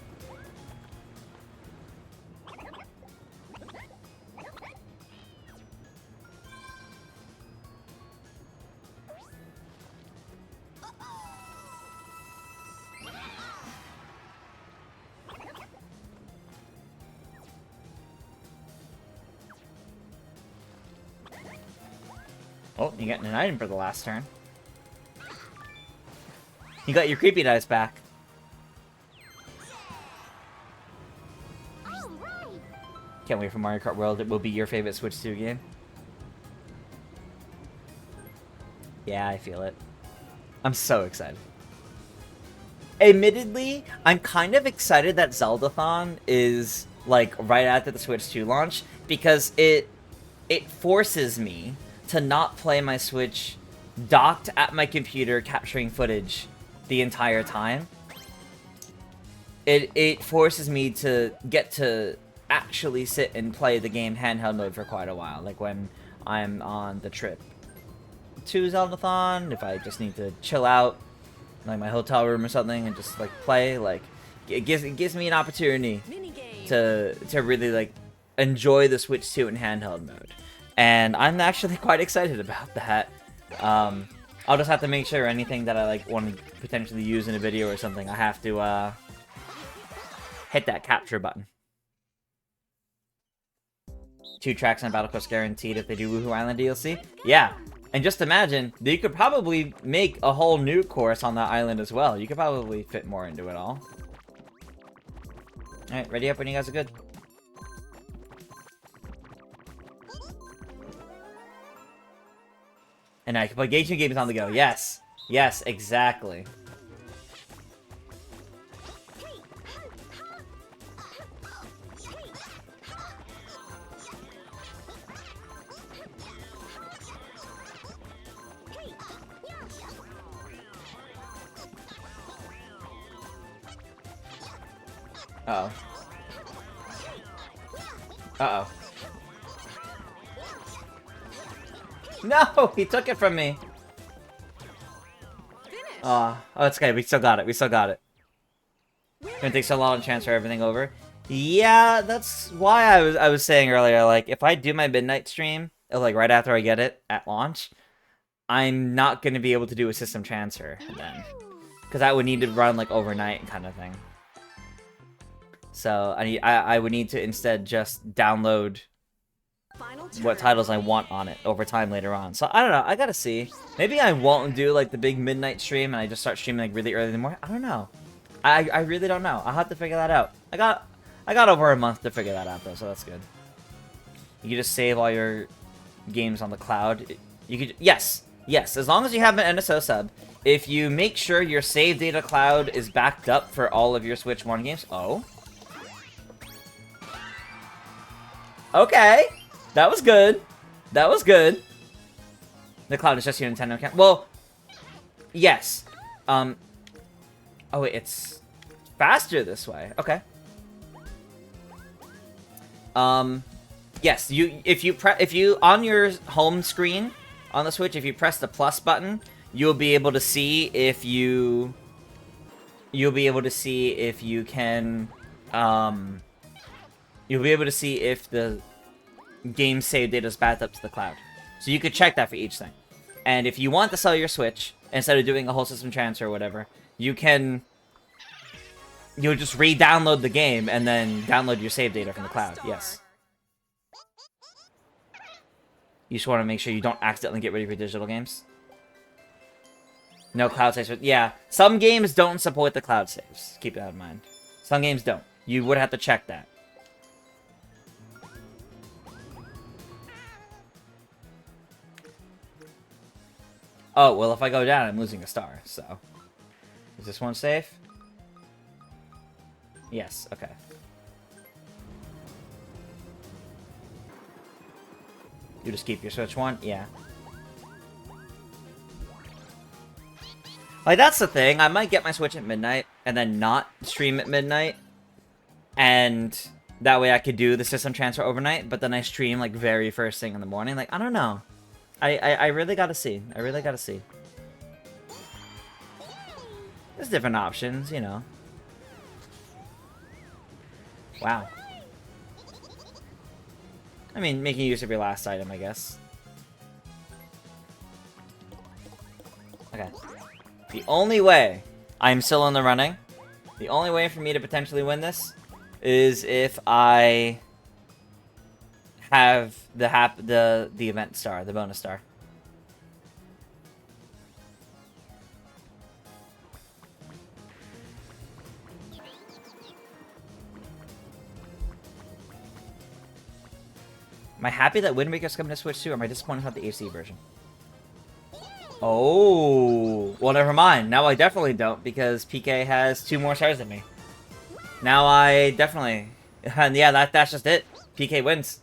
Oh, you're getting an item for the last turn. You got your creepy dice back. Can't wait for Mario Kart World. It will be your favorite Switch 2 game. Yeah, I feel it. I'm so excited. Admittedly, I'm kind of excited that Zeldathon is like right after the Switch 2 launch, because it forces me to not play my Switch docked at my computer capturing footage the entire time. It forces me to get to actually sit and play the game handheld mode for quite a while, like when I'm on the trip to Zeldathon, if I just need to chill out like my hotel room or something and just like play, like it gives me an opportunity to really like enjoy the Switch 2 in handheld mode. And I'm actually quite excited about that. I'll just have to make sure anything that I like want to potentially use in a video or something, I have to hit that capture button. 2 tracks on Battle Quest guaranteed if they do Woohoo Island DLC. Yeah, and just imagine, you could probably make a whole new course on that island as well. You could probably fit more into it all. Alright, ready up when you guys are good. And I can play Game 2 games on the go. Yes. Yes, exactly. Uh-oh. Uh-oh. No! He took it from me! Oh, it's okay. We still got it. We still got it. It takes a long to transfer everything over. Yeah, that's why I was saying earlier, like, if I do my midnight stream, like, right after I get it at launch, I'm not going to be able to do a system transfer then. Because I would need to run, like, overnight kind of thing. So, I would need to instead just download what titles I want on it over time later on. So, I don't know. I gotta see. Maybe I won't do, like, the big midnight stream and I just start streaming, like, really early in the morning. I don't know. I really don't know. I'll have to figure that out. I got over a month to figure that out, though, so that's good. You can just save all your games on the cloud. You could... Yes! Yes, as long as you have an NSO sub, if you make sure your save data cloud is backed up for all of your Switch 1 games... Oh? Okay! That was good. That was good. The cloud is just your Nintendo account. Well, yes. Oh wait, it's faster this way. Okay. Yes, if you on your home screen on the Switch, if you press the plus button, you'll be able to see if you can you'll be able to see if the game save data is backed up to the cloud. So you could check that for each thing. And if you want to sell your Switch, instead of doing a whole system transfer or whatever, you'll just re-download the game and then download your save data from the cloud. Yes. You just want to make sure you don't accidentally get rid of your digital games. No cloud saves. Yeah, some games don't support the cloud saves. Keep that in mind. Some games don't. You would have to check that. Oh, well, if I go down, I'm losing a star, so... Is this one safe? Yes, okay. You just keep your Switch 1? Yeah. Like, that's the thing. I might get my Switch at midnight, and then not stream at midnight. And that way I could do the system transfer overnight, but then I stream, like, very first thing in the morning. Like, I don't know. I really gotta see. I really gotta see. There's different options, you know. Wow. I mean, making use of your last item, I guess. Okay. The only way I'm still in the running, the only way for me to potentially win this, is if I have the event star, the bonus star. Am I happy that Wind Waker's coming to Switch 2, or am I disappointed it's not the HD version? Oh, well, never mind. Now I definitely don't, because PK has 2 more stars than me. Now I definitely... And yeah, that's just it. PK wins.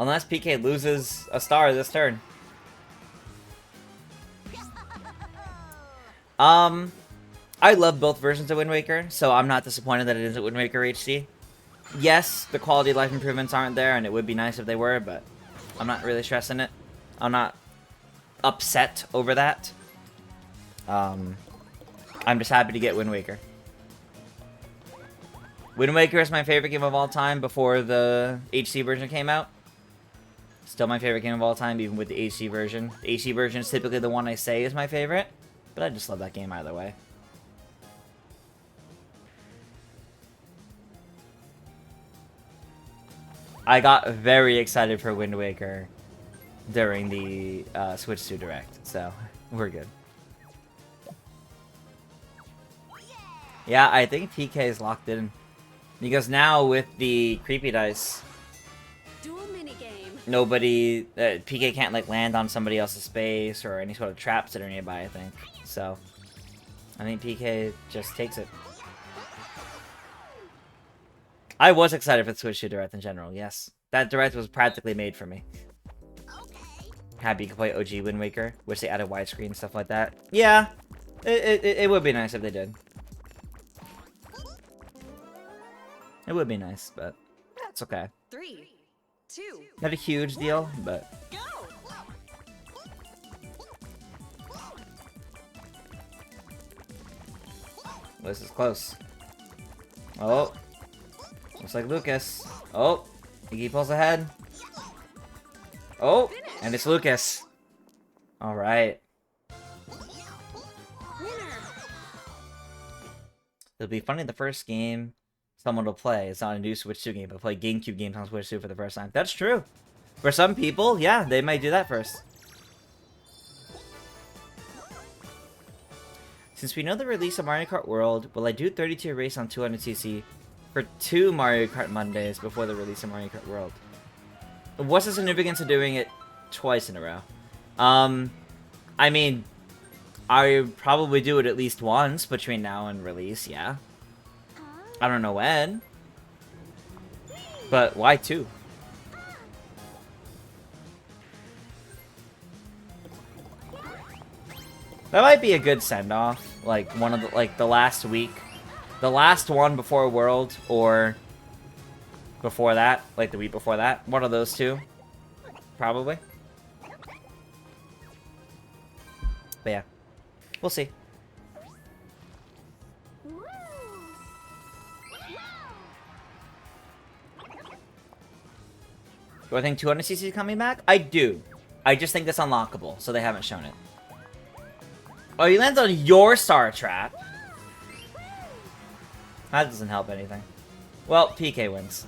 Unless PK loses a star this turn. I love both versions of Wind Waker, so I'm not disappointed that it isn't Wind Waker HD. Yes, the quality of life improvements aren't there, and it would be nice if they were, but I'm not really stressing it. I'm not upset over that. I'm just happy to get Wind Waker. Wind Waker is my favorite game of all time before the HD version came out. Still my favorite game of all time, even with the HD version. The HD version is typically the one I say is my favorite, but I just love that game either way. I got very excited for Wind Waker during the Switch 2 Direct, so we're good. Yeah, I think PK is locked in. Because now with the Creepy Dice, Dual minigame. nobody, PK can't like land on somebody else's space or any sort of traps that are nearby, I think. So, I think PK just takes it. I was excited for the Switch 2 Direct in general, yes. That Direct was practically made for me. Happy you can play OG Wind Waker, which they added widescreen, stuff like that. Yeah, it would be nice if they did. It would be nice, but it's okay. 3, 2, Not a huge deal, but... go! This is close. Oh. Looks like Lucas. Oh. Iggy pulls ahead. Oh. And it's Lucas. Alright. It'll be funny the first game someone will play. It's not a new Switch 2 game, but play GameCube games on Switch 2 for the first time. That's true. For some people, yeah, they might do that first. Since we know the release of Mario Kart World, will I do 32 race on 200cc for 2 Mario Kart Mondays before the release of Mario Kart World? What's the significance of doing it twice in a row? I mean, I would probably do it at least once between now and release, yeah. I don't know when. But why 2? That might be a good send-off. Like, one of the, like, the last week. The last one before World, or before that. Like, the week before that. One of those two. Probably. But yeah. We'll see. Do I think 200cc is coming back? I do. I just think it's unlockable, so they haven't shown it. Oh, you landed on your star trap. That doesn't help anything. Well, PK wins.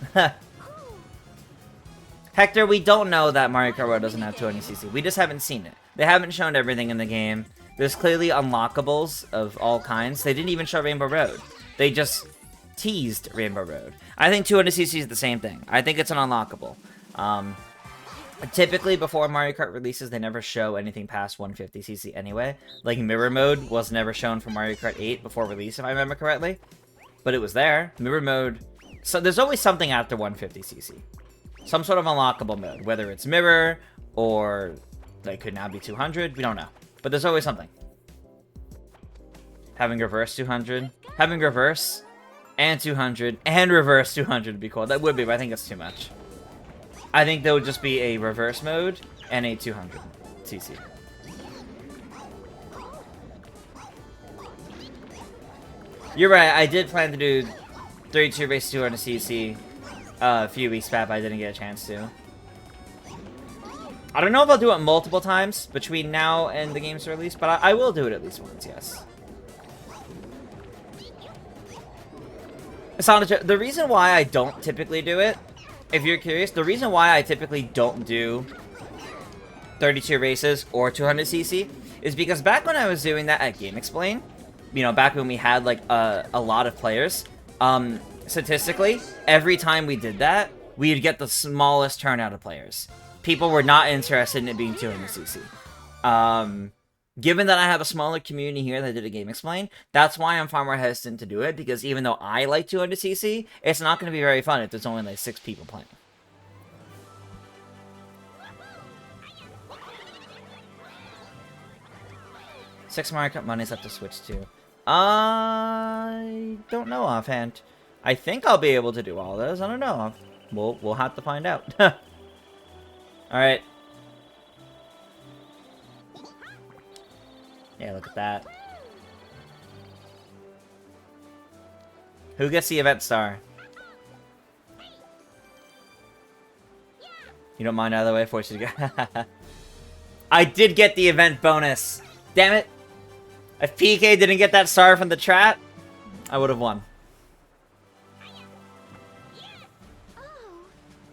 Hector, we don't know that Mario Kart World doesn't have 200cc. We just haven't seen it. They haven't shown everything in the game. There's clearly unlockables of all kinds. They didn't even show Rainbow Road. They just teased Rainbow Road. I think 200cc is the same thing. I think it's an unlockable. Typically, before Mario Kart releases, they never show anything past 150cc anyway. Like, Mirror Mode was never shown for Mario Kart 8 before release, if I remember correctly. But it was there. Mirror Mode... So there's always something after 150cc. Some sort of unlockable mode. Whether it's Mirror, or... They could now be 200. We don't know. But there's always something. Having reverse 200. Having reverse and 200 and reverse 200 would be cool. That would be, but I think it's too much. I think there would just be a reverse mode and a 200cc. You're right, I did plan to do 32 race 200cc a few weeks back, but I didn't get a chance to. I don't know if I'll do it multiple times between now and the game's release, but I will do it at least once, yes. The reason why I don't typically do it, if you're curious, the reason why I typically don't do 32 races or 200cc is because back when I was doing that at Game Explain, you know, back when we had like a lot of players, statistically, every time we did that, we'd get the smallest turnout of players. People were not interested in it being 200cc. Given that I have a smaller community here that did a Game Explain, that's why I'm far more hesitant to do it, because even though I like 200cc, it's not going to be very fun if there's only like 6 people playing. Six Mario Kart Mondays up to Switch 2. I don't know offhand. I think I'll be able to do all those. I don't know. We'll have to find out. Alright. Yeah, look at that. Who gets the event star? You don't mind either way, fortunately. I did get the event bonus. Damn it. If PK didn't get that star from the trap, I would have won.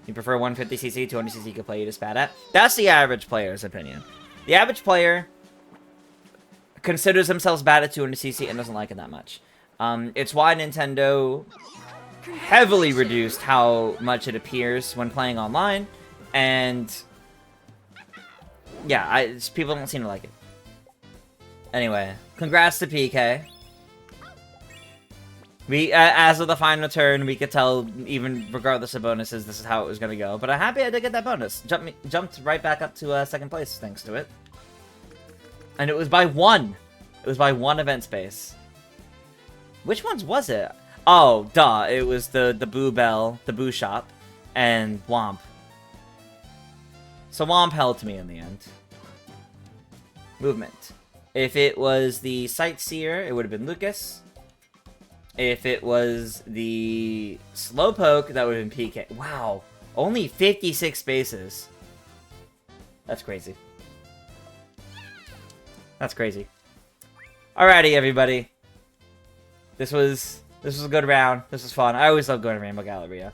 You prefer 150cc, 200cc you can play you just bad at? That's the average player's opinion. The average player considers themselves bad at 200cc and doesn't like it that much. It's why Nintendo heavily reduced how much it appears when playing online, And yeah, people don't seem to like it. Anyway, congrats to PK. We, as of the final turn, we could tell, even regardless of bonuses, this is how it was going to go. But I'm happy I did get that bonus. Jumped right back up to second place thanks to it. And it was by one. It was by one event space. Which ones was it? Oh, duh. It was the Boo Bell, the Boo Shop, and Womp. So Womp held to me in the end. Movement. If it was the Sightseer, it would have been Lucas. If it was the Slowpoke, that would have been PK. Wow. Only 56 spaces. That's crazy. That's crazy. Alrighty, everybody. This was a good round. This was fun. I always love going to Rainbow Galleria.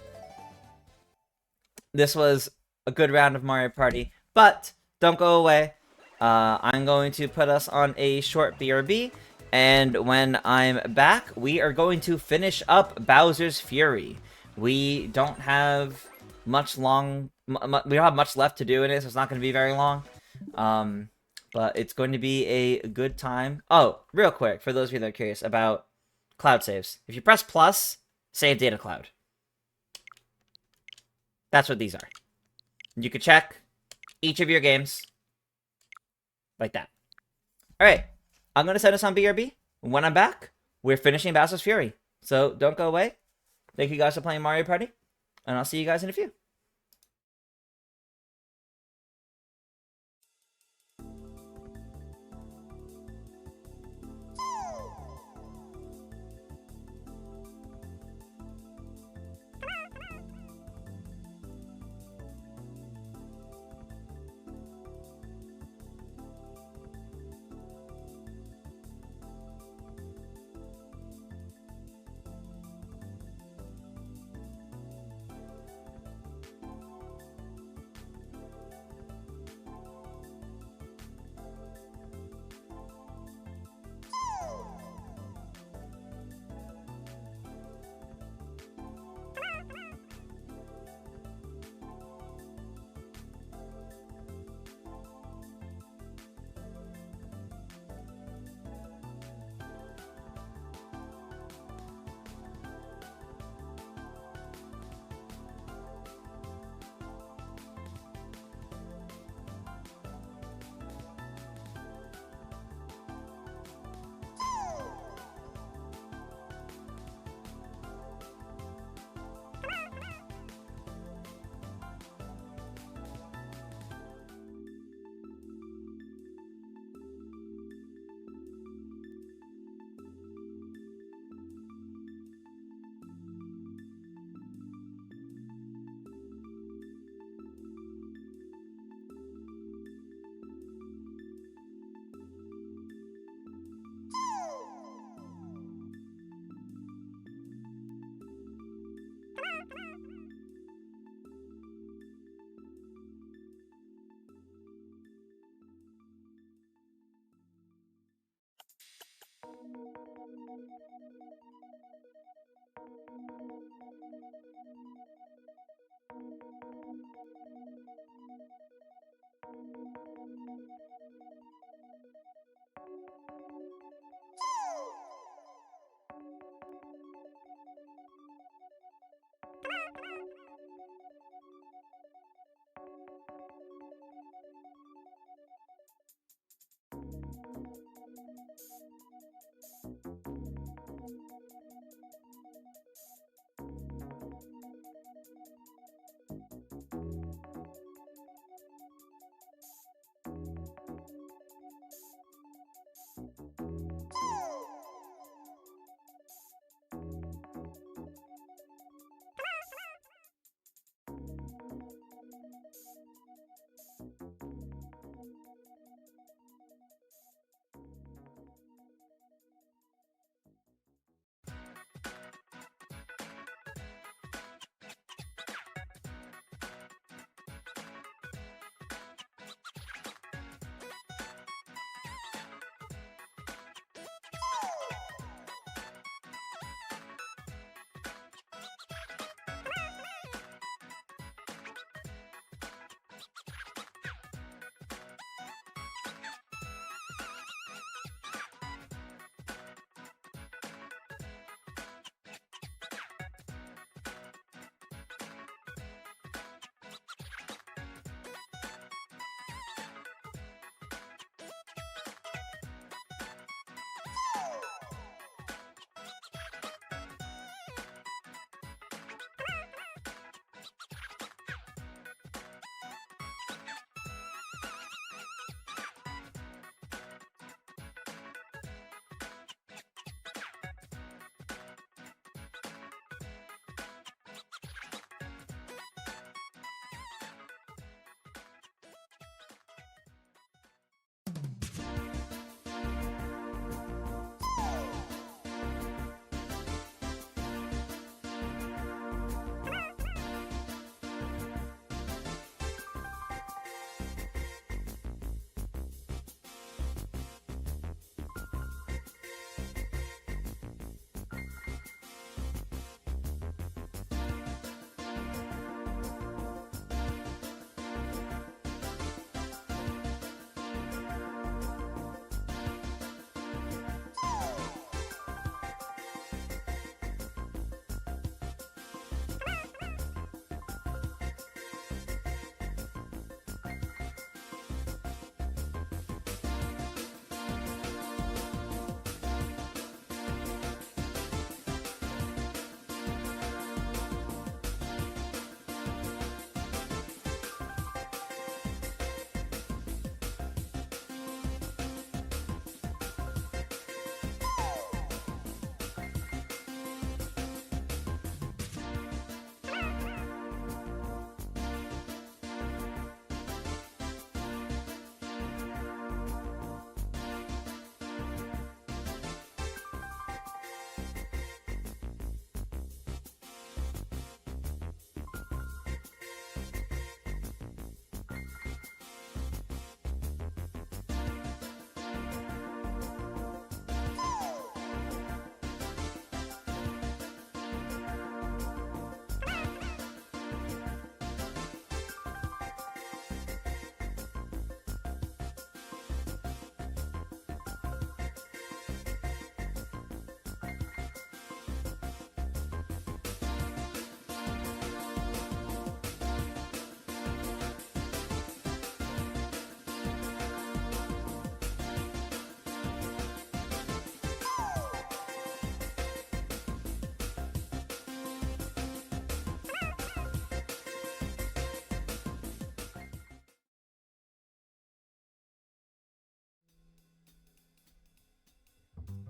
This was a good round of Mario Party. But don't go away. I'm going to put us on a short BRB. And when I'm back, we are going to finish up Bowser's Fury. We don't have much we don't have much left to do in it, so it's not going to be very long. But it's going to be a good time. Oh, real quick, for those of you that are curious about cloud saves. If you press plus, save data cloud. That's what these are. You could check each of your games like that. Alright. I'm going to send us on BRB. When I'm back, we're finishing Bowser's Fury. So don't go away. Thank you guys for playing Mario Party. And I'll see you guys in a few.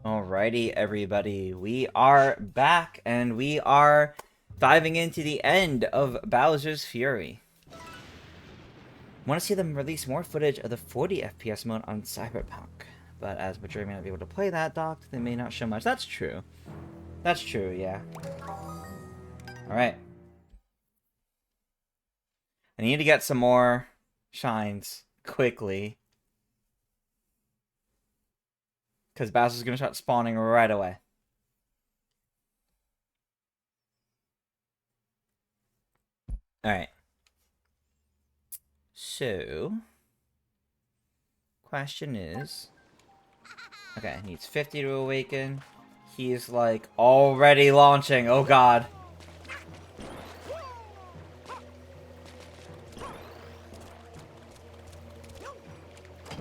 Alrighty, everybody. We are back, and we are diving into the end of Bowser's Fury. Want to see them release more footage of the 40 FPS mode on Cyberpunk. But as Majority may not be able to play that docked, they may not show much. That's true. That's true, yeah. Alright. I need to get some more shines quickly. Because Bowser's going to start spawning right away. Alright. So, question is... Okay, needs 50 to awaken. He's, like, already launching. Oh, God.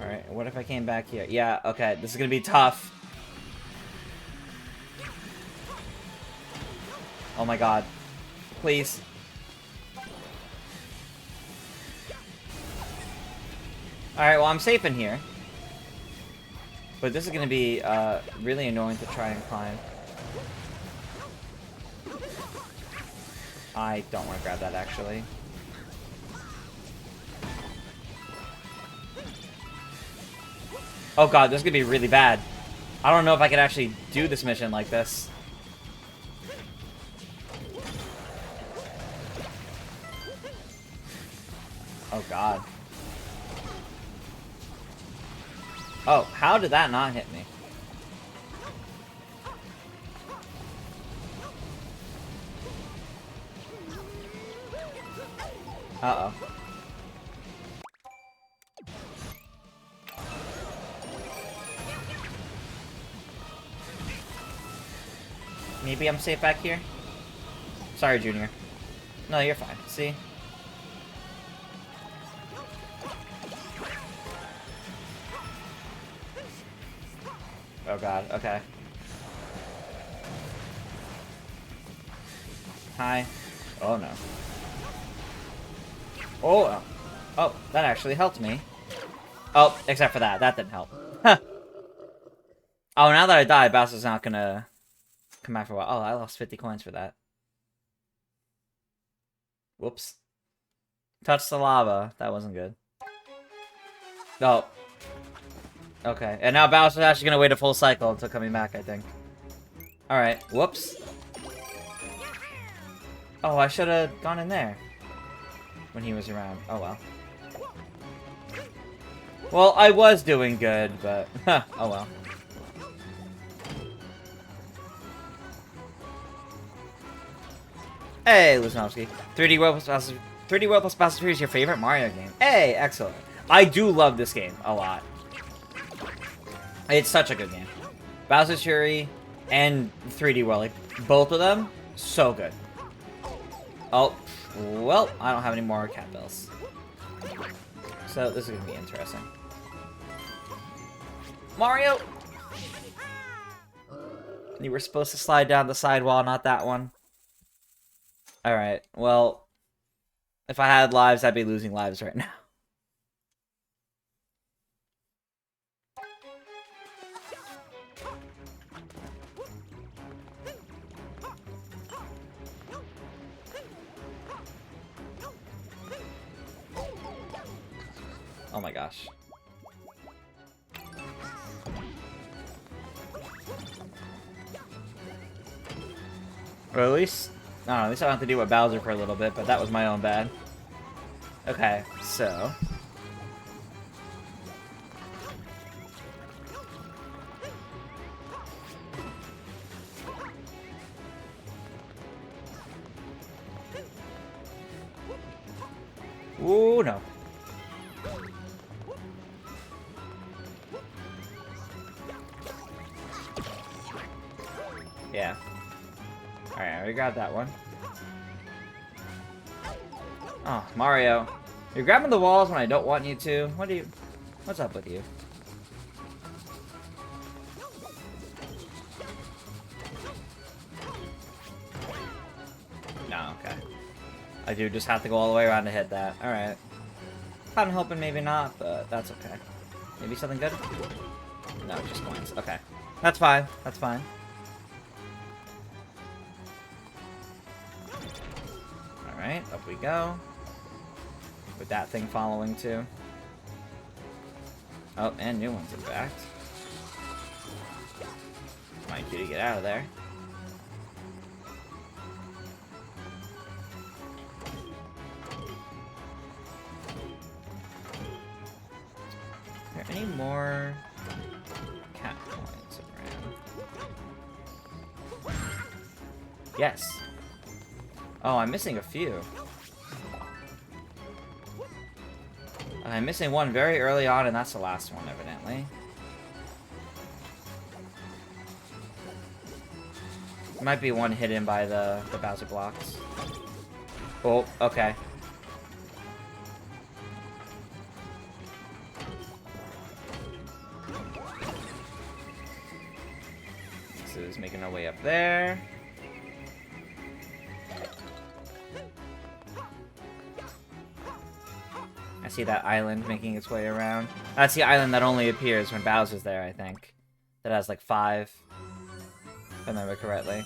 Alright, what if I came back here? Yeah, okay, this is gonna be tough. Oh my god. Please. Alright, well, I'm safe in here. But this is gonna be, really annoying to try and climb. I don't want to grab that, actually. Oh god, this is gonna be really bad. I don't know if I can actually do this mission like this. Oh god. Oh, how did that not hit me? Uh-oh. Maybe I'm safe back here? Sorry, Junior. No, you're fine. See? Oh god, okay. Hi. Oh no. Oh, oh, that actually helped me. Oh, except for that. That didn't help. Huh. Oh, now that I died, Bowser's not gonna come back for a while. Oh, I lost 50 coins for that. Whoops. Touch the lava. That wasn't good. Oh. Okay, and now Bowser's actually gonna wait a full cycle until coming back, I think. Alright, whoops. Oh, I should have gone in there when he was around. Oh well. Well, I was doing good, but oh well. Hey, Luznowski. 3D World plus Bowser's Fury is your favorite Mario game. Hey, excellent. I do love this game a lot. It's such a good game. Bowser's Fury and 3D World, like, both of them, so good. Oh, well, I don't have any more cat bells. So, this is going to be interesting. Mario! You were supposed to slide down the sidewall, not that one. Alright, well, if I had lives, I'd be losing lives right now. Oh my gosh. Or at least, I don't know, at least I don't have to deal with Bowser for a little bit, but that was my own bad. Okay, so... Ooh, no. Yeah. Alright, I already got that one. Oh, Mario. You're grabbing the walls when I don't want you to. What's up with you? No, okay. I do just have to go all the way around to hit that. Alright. I'm hoping maybe not, but that's okay. Maybe something good? No, just coins. Okay. That's fine. That's fine. Alright, up we go. With that thing following too. Oh, and new ones in fact. Might you to get out of there. Are there any more cat coins around? Yes. Oh, I'm missing a few. I'm missing one very early on, and that's the last one, evidently. Might be one hidden by the Bowser blocks. Oh, okay. This is making our way up there. I see that island making its way around. That's the island that only appears when Bowser's there, I think. That has like 5. If I remember correctly.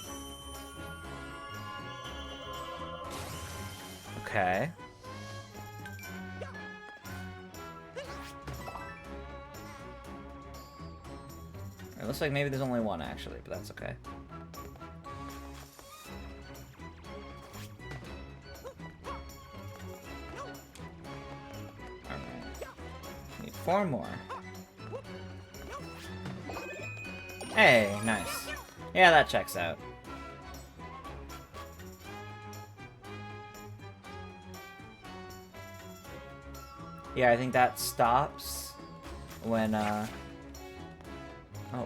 Okay. It looks like maybe there's only one actually, but that's okay. Alright. Need 4 more. Hey, nice. Yeah, that checks out. Yeah, I think that stops when, Oh,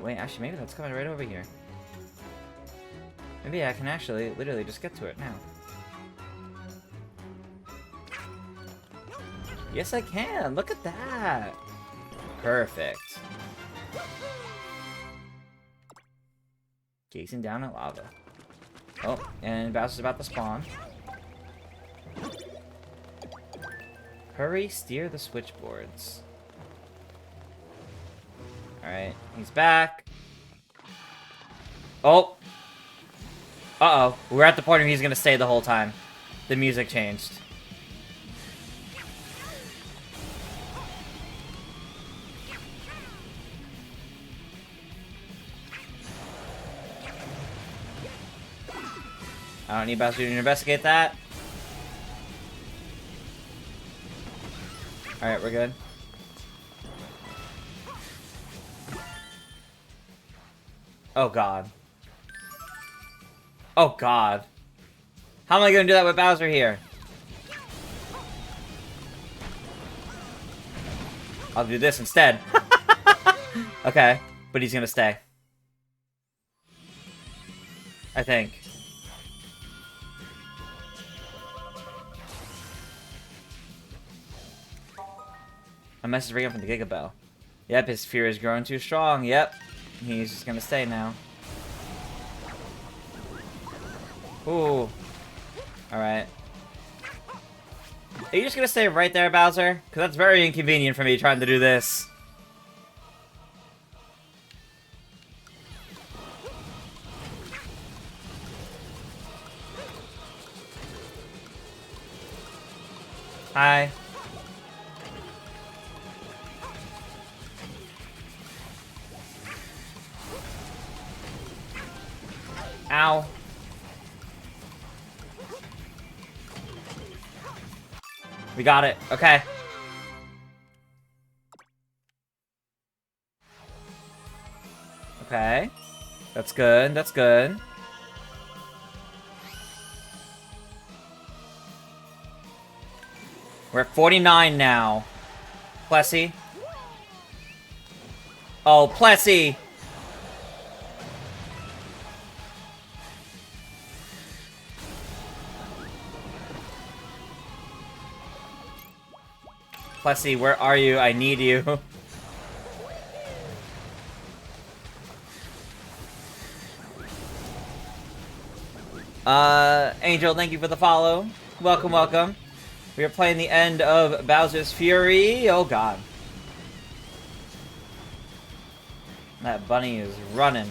wait, actually, maybe that's coming right over here. Maybe I can actually literally just get to it now. Yes, I can! Look at that! Perfect. Gazing down at lava. Oh, and Bowser's about to spawn. Hurry, steer the switchboards. Alright, he's back. Oh! Uh-oh. We're at the point where he's gonna stay the whole time. The music changed. I don't need Bowser to investigate that. Alright, we're good. Oh god. Oh god. How am I gonna do that with Bowser here? I'll do this instead. Okay, but he's gonna stay. I think. A message ringing from the Gigabell. Yep, his fear is growing too strong. Yep. He's just gonna stay now. Ooh. Alright. Are you just gonna stay right there, Bowser? Because that's very inconvenient for me trying to do this. Hi. Ow. We got it. Okay. Okay. That's good. That's good. We're at 49 now. Plessy. Oh, Plessy! Plessy, where are you? I need you. Angel, thank you for the follow. Welcome, welcome. We are playing the end of Bowser's Fury. Oh god. That bunny is running.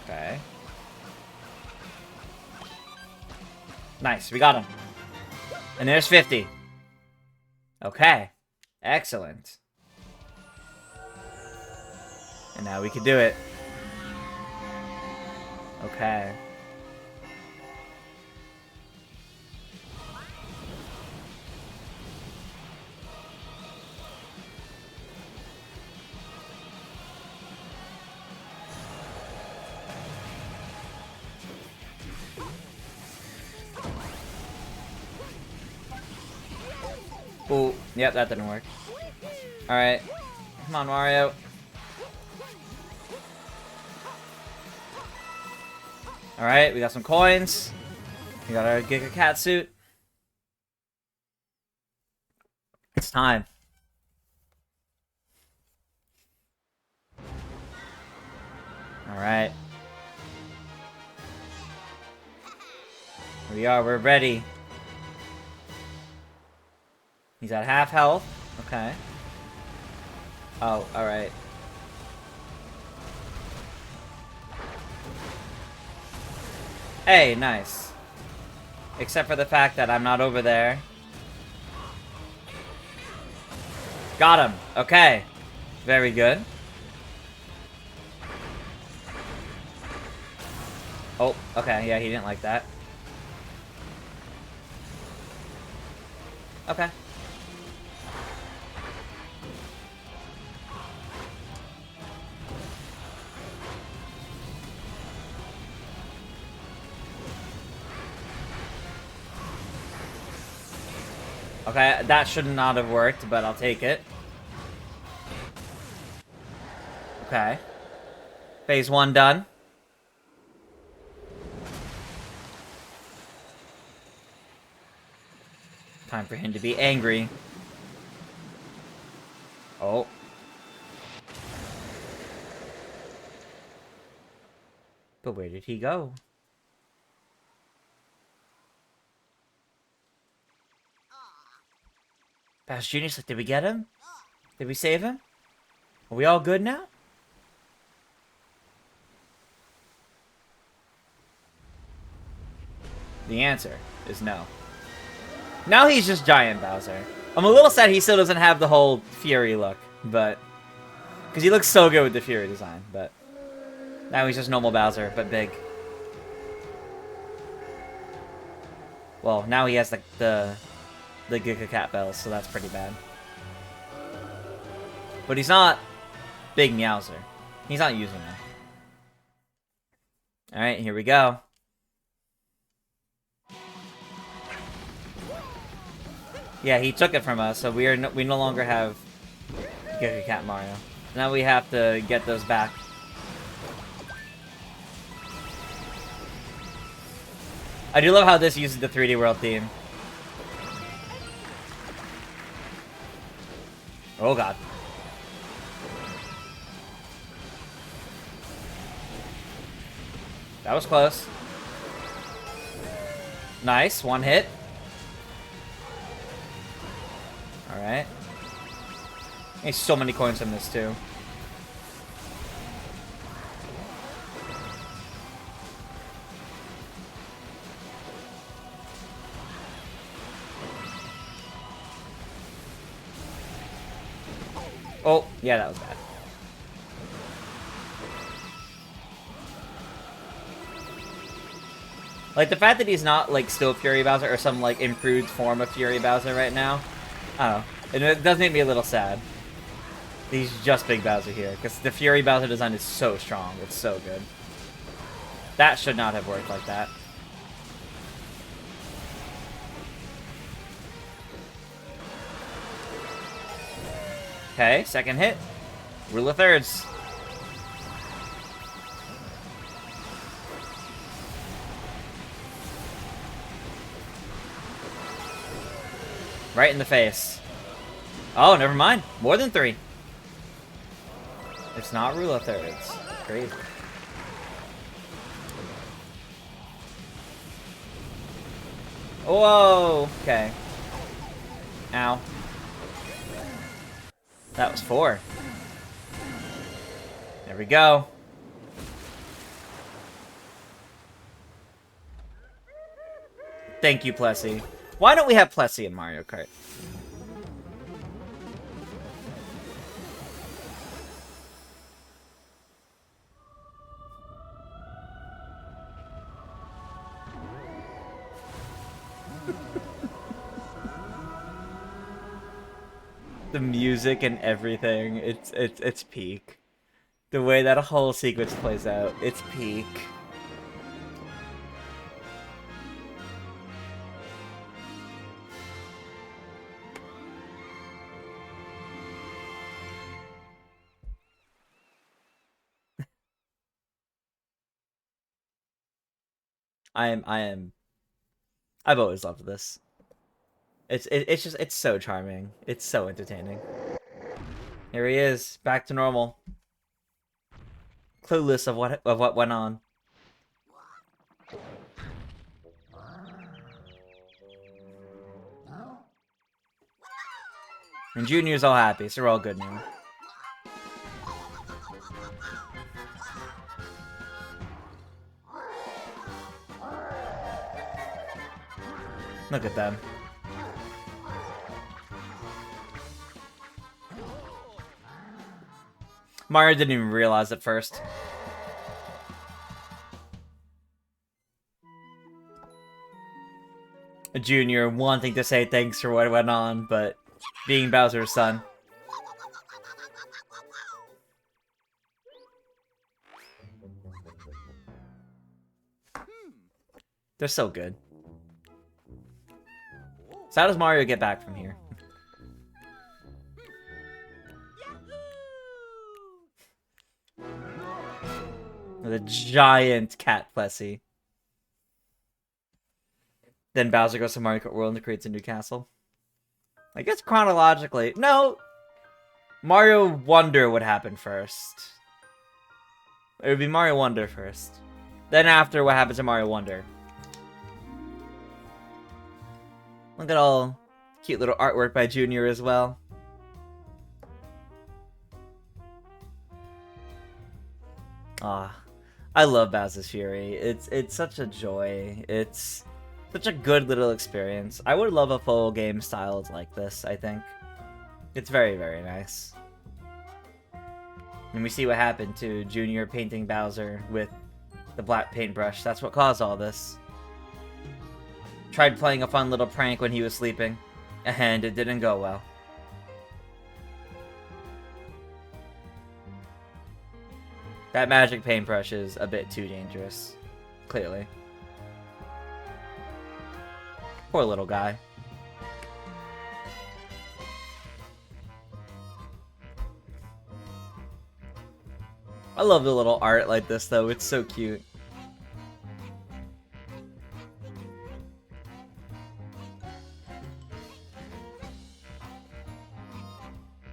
Okay. Nice, we got him. And there's 50. Okay. Excellent. And now we can do it. Okay. Ooh, yep, that didn't work. Alright. Come on, Mario. Alright, we got some coins. We got our Giga Cat suit. It's time. Alright. Here we are, we're ready. He's at half health. Okay. Oh, alright. Hey, nice. Except for the fact that I'm not over there. Got him. Okay. Very good. Oh, okay. Yeah, he didn't like that. Okay. Okay, that should not have worked, but I'll take it. Okay. Phase 1 done. Time for him to be angry. Oh. But where did he go? Bash Jr.'s like, did we get him? Did we save him? Are we all good now? The answer is no. Now he's just Giant Bowser. I'm a little sad he still doesn't have the whole Fury look, but... because he looks so good with the Fury design, but... now he's just normal Bowser, but big. Well, now he has the Giga Cat bells, so that's pretty bad. But he's not Big Meowser. He's not using them. Alright, here we go. Yeah, he took it from us, so we no longer have Giga Cat Mario. Now we have to get those back. I do love how this uses the 3D World theme. Oh god. That was close. Nice, one hit. Alright. There's so many coins from this too. Oh, yeah, that was bad. Like, the fact that he's not, like, still Fury Bowser or some, like, improved form of Fury Bowser right now, I don't know. It does make me a little sad. He's just Big Bowser here, because the Fury Bowser design is so strong. It's so good. That should not have worked like that. Okay, second hit. Rule of thirds. Right in the face. Oh, never mind. More than 3. It's not rule of thirds. Crazy. Whoa! Okay. Ow. That was 4. There we go. Thank you, Plessy. Why don't we have Plessy in Mario Kart? The music and everything, it's peak. The way that whole sequence plays out, it's peak. I've always loved this. It's so charming. It's so entertaining. Here he is, back to normal. Clueless of what went on. And Junior's all happy, so we're all good now. Look at them. Mario didn't even realize at first. A Junior wanting to say thanks for what went on, but being Bowser's son. They're so good. So how does Mario get back from here? The giant cat Plessy. Then Bowser goes to Mario Kart World and creates a new castle. I guess chronologically... No! Mario Wonder would happen first. It would be Mario Wonder first. Then after, what happens to Mario Wonder? Look at all cute little artwork by Junior as well. Ah, I love Bowser's Fury. It's such a joy. It's such a good little experience. I would love a full game styled like this, I think. It's very, very nice. And we see what happened to Junior painting Bowser with the black paintbrush. That's what caused all this. Tried playing a fun little prank when he was sleeping, and it didn't go well. That magic paintbrush is a bit too dangerous. Clearly. Poor little guy. I love the little art like this, though. It's so cute.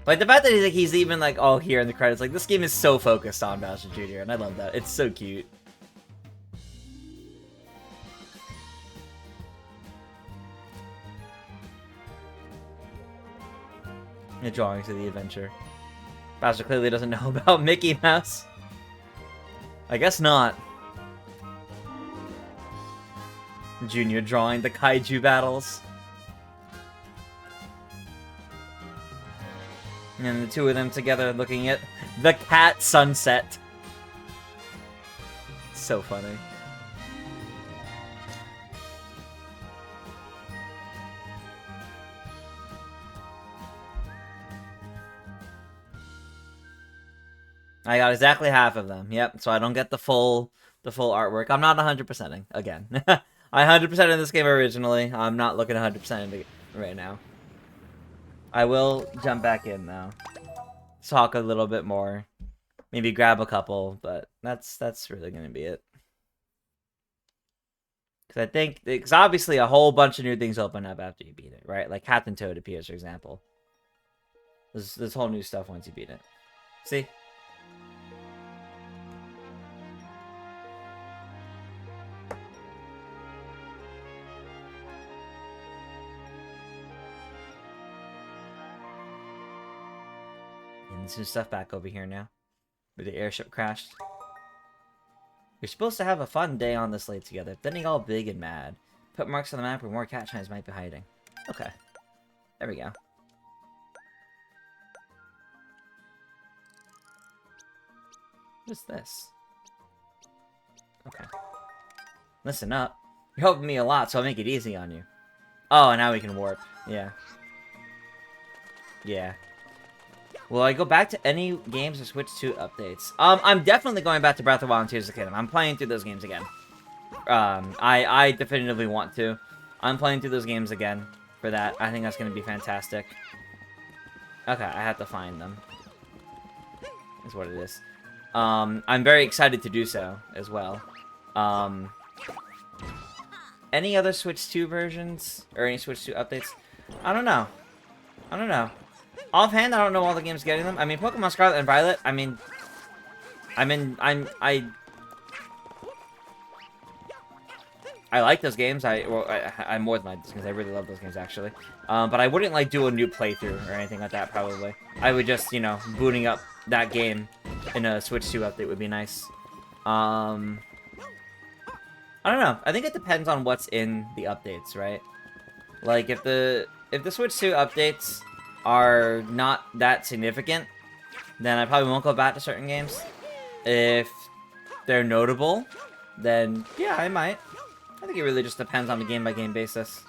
Like, the fact that he's even, like, all here in the credits. Like, this game is so focused on Bowser Jr., and I love that. It's so cute. The drawings of the adventure. Bowser clearly doesn't know about Mickey Mouse. I guess not. Junior drawing the kaiju battles. And the two of them together looking at the cat sunset. So funny. I got exactly half of them. Yep, so I don't get the full artwork. I'm not 100%ing again. I 100% in this game originally. I'm not looking 100% into it right now. I will jump back in though. Talk a little bit more. Maybe grab a couple, but that's really gonna be it. Because obviously a whole bunch of new things open up after you beat it, right? Like Captain Toad appears, for example. There's whole new stuff once you beat it. See? some stuff back over here now. Where the airship crashed. You're supposed to have a fun day on this lake together, getting all big and mad. Put marks on the map where more cat shines might be hiding. Okay. There we go. What's this? Okay. Listen up. You're helping me a lot, so I'll make it easy on you. Oh, now we can warp. Yeah. Yeah. Will I go back to any games or switch to updates? I'm definitely going back to Breath of the Wild and Tears of the Kingdom. I'm playing through those games again. I definitively want to. I'm playing through those games again for that. I think that's going to be fantastic. Okay, I have to find them. Is what it is. I'm very excited to do so as well. Any other Switch 2 versions? Or any Switch 2 updates? I don't know. I don't know. Offhand, I don't know all the games getting them. I mean, Pokemon Scarlet and Violet, I like those games. I'm more than like those games. I really love those games, actually. But I wouldn't, like, do a new playthrough or anything like that, probably. I would just, you know, booting up that game in a Switch 2 update would be nice. I don't know. I think it depends on what's in the updates, right? Like, if the Switch 2 updates are not that significant, then I probably won't go back to certain games. If they're notable, then yeah, I might. I think it really just depends on a game-by-game basis.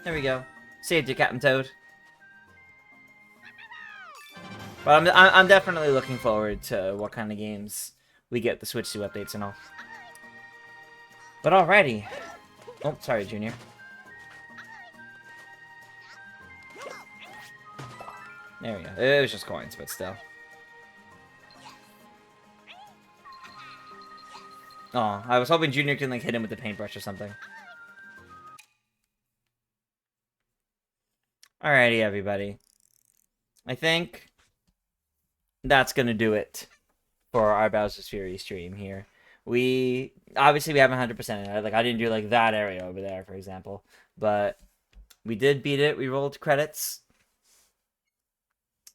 There we go. Saved you, Captain Toad. But I'm definitely looking forward to what kind of games we get the Switch 2 updates and all. But alrighty. Oh, sorry, Junior. There we go. It was just coins, but still. Oh, I was hoping Junior can, like, hit him with the paintbrush or something. Alrighty, everybody. I think that's gonna do it for our Bowser's Fury stream here. Obviously we haven't 100%ed it. Like, I didn't do, like, that area over there, for example. But we did beat it. We rolled credits.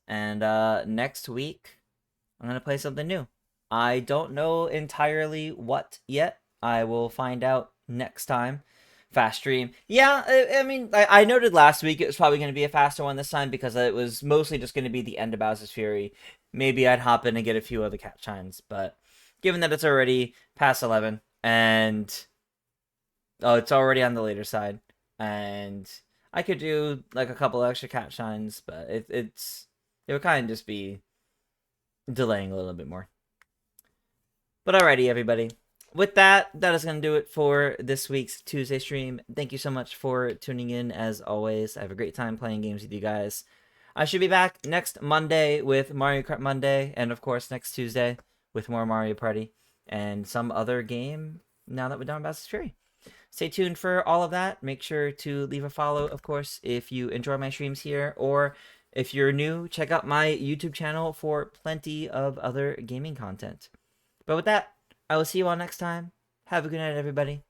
And next week, I'm going to play something new. I don't know entirely what yet. I will find out next time. Fast stream. Yeah, I mean, I noted last week it was probably going to be a faster one this time because it was mostly just going to be the end of Bowser's Fury. Maybe I'd hop in and get a few other cat shines, but given that it's already past 11 and it's already on the later side, and I could do like a couple extra cat shines, but it would kind of just be delaying a little bit more. But alrighty, everybody. With that is going to do it for this week's Tuesday stream. Thank you so much for tuning in, as always. I have a great time playing games with you guys. I should be back next Monday with Mario Kart Monday, and of course next Tuesday with more Mario Party and some other game now that we're done with Bowser's Fury. Stay tuned for all of that. Make sure to leave a follow, of course, if you enjoy my streams here, or if you're new, check out my YouTube channel for plenty of other gaming content. But with that, I will see you all next time. Have a good night, everybody.